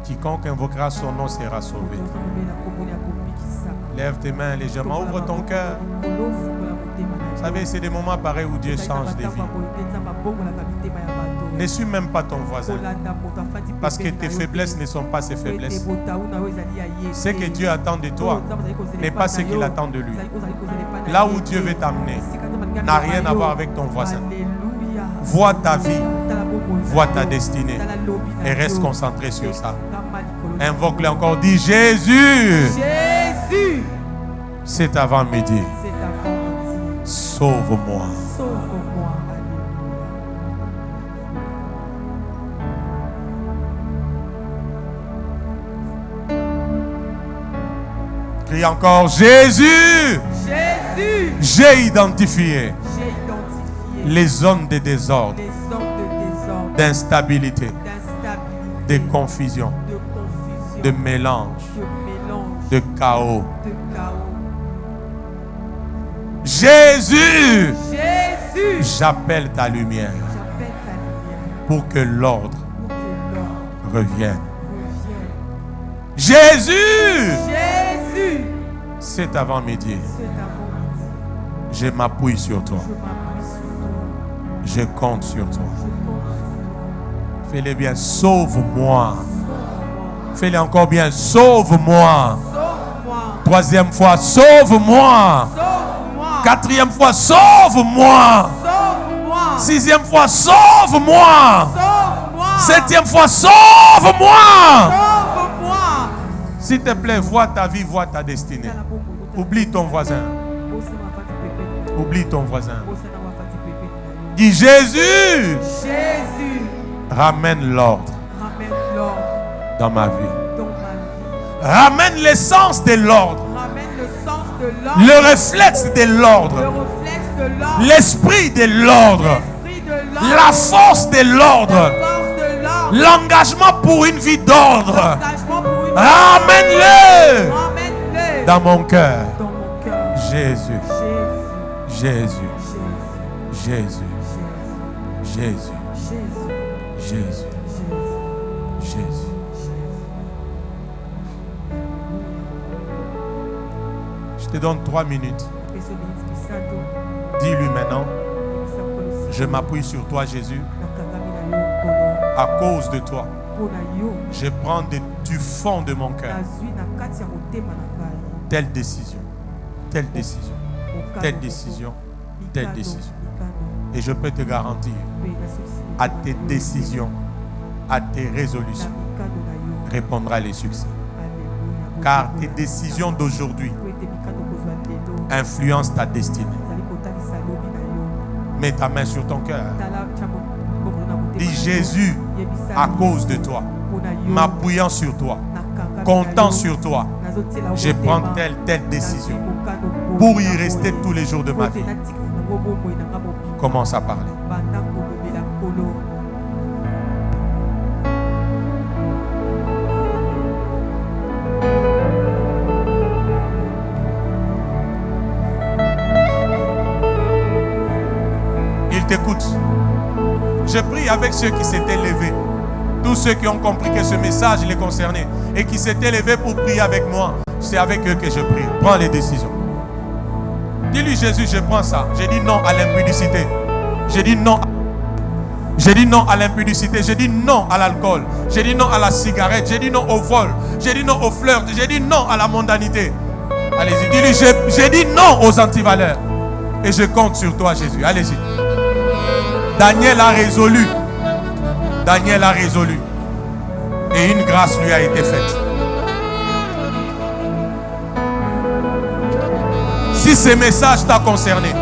Quiconque invoquera son nom sera sauvé. Lève tes mains légèrement, ouvre ton cœur. Vous savez, c'est des moments pareils où Dieu change des vies. Ne suis même pas ton voisin, parce que tes faiblesses ne sont pas ses faiblesses. Ce que Dieu attend de toi n'est pas ce qu'il attend de lui. Là où Dieu veut t'amener n'a rien à voir avec ton voisin. Vois ta vie, vois ta destinée et reste concentré sur ça. Invoque-le encore, dis Jésus. Jésus. C'est avant-midi. Sauve-moi. Sauve-moi. Crie encore Jésus. Jésus. J'ai identifié les zones de désordre, d'instabilité, de confusion, de mélange, de chaos. Jésus, j'appelle ta lumière pour que l'ordre revienne. Jésus, cet avant-midi, je m'appuie sur toi. Je compte sur toi. Fais-le bien, sauve-moi. Fais-le encore bien, sauve-moi. Troisième fois, sauve-moi. Quatrième fois, sauve-moi. Sixième fois, sauve-moi. Septième fois, sauve-moi. S'il te plaît, vois ta vie, vois ta destinée. Oublie ton voisin. Oublie ton voisin. Dis Jésus. Ramène l'ordre dans ma vie. Ramène l'essence de l'ordre. Le réflexe de l'ordre. L'esprit de l'ordre. La force de l'ordre. L'engagement pour une vie d'ordre. Ramène-le dans mon cœur. Jésus. Jésus. Jésus. Jésus. Jésus. Jésus. Je te donne 3 minutes. Dis-lui maintenant, je m'appuie sur toi, Jésus. À cause de toi, je prends du fond de mon cœur telle décision, telle décision, telle décision, telle décision. Et je peux te garantir, à tes décisions, à tes résolutions, répondra les succès. Car tes décisions d'aujourd'hui influencent ta destinée. Mets ta main sur ton cœur. Dis Jésus, à cause de toi, m'appuyant sur toi, comptant sur toi, je prends telle décision pour y rester tous les jours de ma vie. Commence à parler. Il t'écoute. Je prie avec ceux qui s'étaient levés. Tous ceux qui ont compris que ce message les concernait et qui s'étaient levés pour prier avec moi. C'est avec eux que je prie. Prends les décisions. Dis-lui Jésus, je prends ça. J'ai dit non à l'impudicité. J'ai dit non. J'ai dit non à l'impudicité. J'ai dit non à l'alcool. J'ai dit non à la cigarette. J'ai dit non au vol. J'ai dit non au flirt. J'ai dit non à la mondanité. Allez-y. Dis-lui, j'ai dit non aux antivaleurs. Et je compte sur toi, Jésus. Allez-y. Daniel a résolu. Daniel a résolu. Et une grâce lui a été faite. Si ce message t'a concerné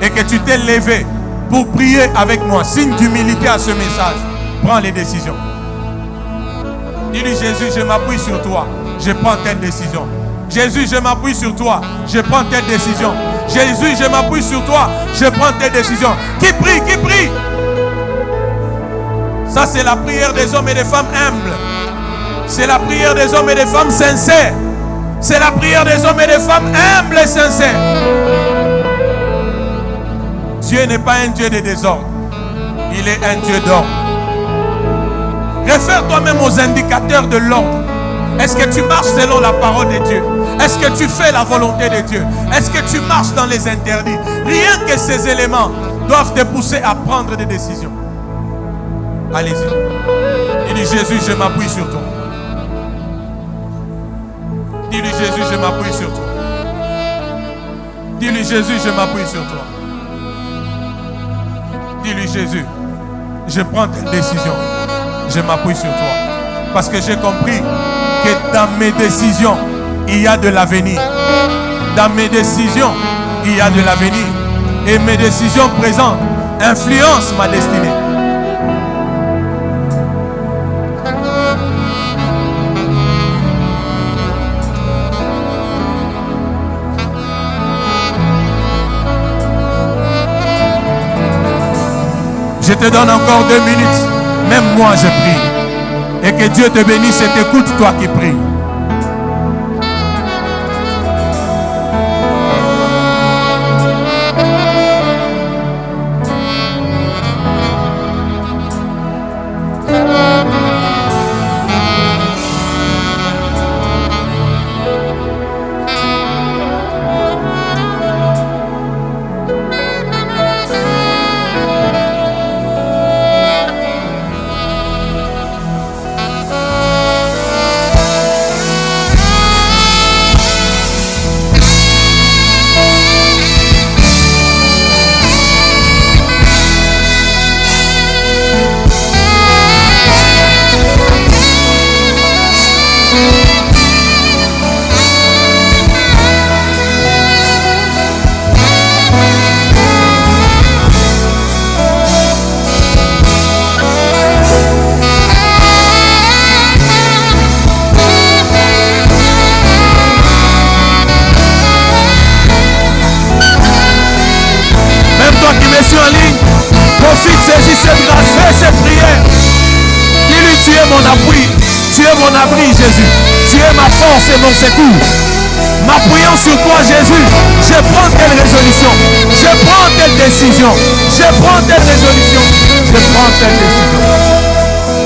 et que tu t'es levé pour prier avec moi, signe d'humilité à ce message, prends les décisions. Dis-lui Jésus, je m'appuie sur toi, je prends telle décision. Jésus, je m'appuie sur toi, je prends telle décision. Jésus, je m'appuie sur toi, je prends telle décision. Qui prie, qui prie? Ça, c'est la prière des hommes et des femmes humbles. C'est la prière des hommes et des femmes sincères. C'est la prière des hommes et des femmes humbles et sincères. Dieu n'est pas un Dieu de désordre. Il est un Dieu d'ordre. Réfère toi-même aux indicateurs de l'ordre. Est-ce que tu marches selon la parole de Dieu? Est-ce que tu fais la volonté de Dieu? Est-ce que tu marches dans les interdits? Rien que ces éléments doivent te pousser à prendre des décisions. Allez-y. Il dit Jésus, je m'appuie sur toi. Dis-lui Jésus, je m'appuie sur toi. Dis-lui Jésus, je m'appuie sur toi. Dis-lui Jésus, je prends telle décision. Je m'appuie sur toi. Parce que j'ai compris que dans mes décisions, il y a de l'avenir. Dans mes décisions, il y a de l'avenir. Et mes décisions présentes influencent ma destinée. Je te donne encore 2 minutes. Même moi, je prie. Et que Dieu te bénisse et t'écoute, toi qui pries. Saisis cette grâce, fais cette prière. Dis-lui, tu es mon appui, tu es mon abri, Jésus. Tu es ma force et mon secours. M'appuyant sur toi, Jésus, je prends telle résolution, je prends telle décision, je prends telle résolution, je prends telle décision.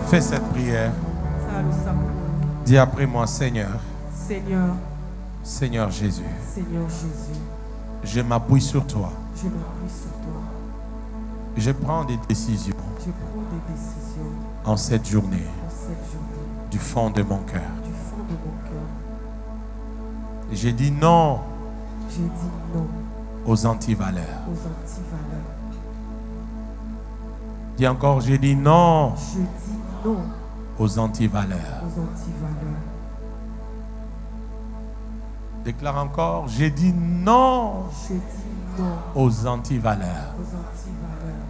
Fais cette prière. Dis après moi, Seigneur. Seigneur. Seigneur Jésus. Seigneur Jésus. Je m'appuie sur toi. Je m'appuie sur toi. Je prends des décisions. Je prends des décisions. En cette journée. En cette journée. Du fond de mon cœur. Du fond de mon cœur. J'ai dit non. J'ai dit non. Aux antivaleurs. Aux antivaleurs. Dis encore, j'ai dit non. Je dis non. Aux antivaleurs. Aux antivaleurs. Déclare encore, j'ai dit non. Je dis non. Aux antivaleurs. Aux antivaleurs.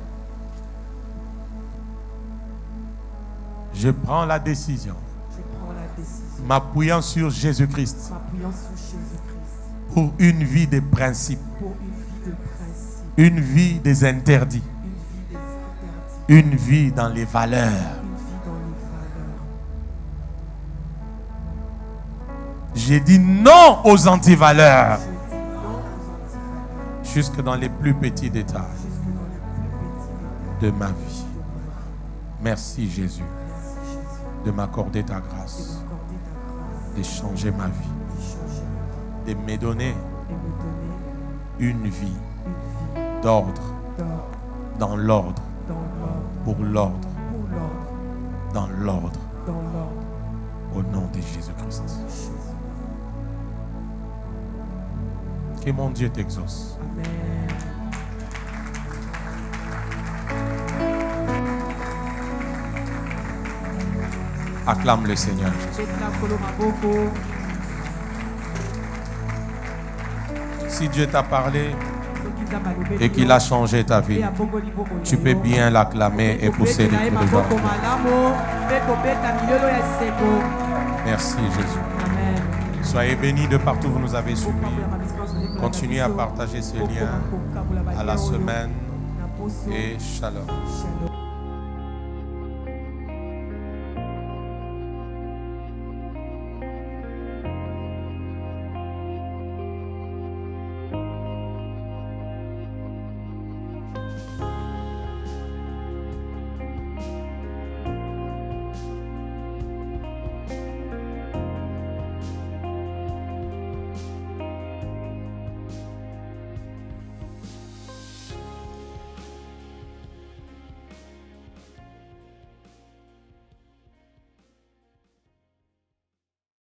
Je prends la décision. Je prends la décision. M'appuyant sur Jésus-Christ. M'appuyant sur Jésus-Christ. Pour une vie de principes. Pour une vie de principes. Une vie des interdits. Une vie dans les valeurs. J'ai dit non aux antivaleurs. Jusque dans les plus petits détails de ma vie. Merci Jésus de m'accorder ta grâce, de changer ma vie, de me donner une vie d'ordre, dans l'ordre, pour l'ordre, dans l'ordre, au nom de Jésus-Christ. Que mon Dieu t'exauce. Amen. Acclame le Seigneur Jésus. Si Dieu t'a parlé et qu'il a changé ta vie, tu peux bien l'acclamer et pousser des cris de joie. Merci Jésus. Amen. Soyez bénis de partout où vous nous avez suivis. Continuez à partager ce lien. À la semaine et shalom.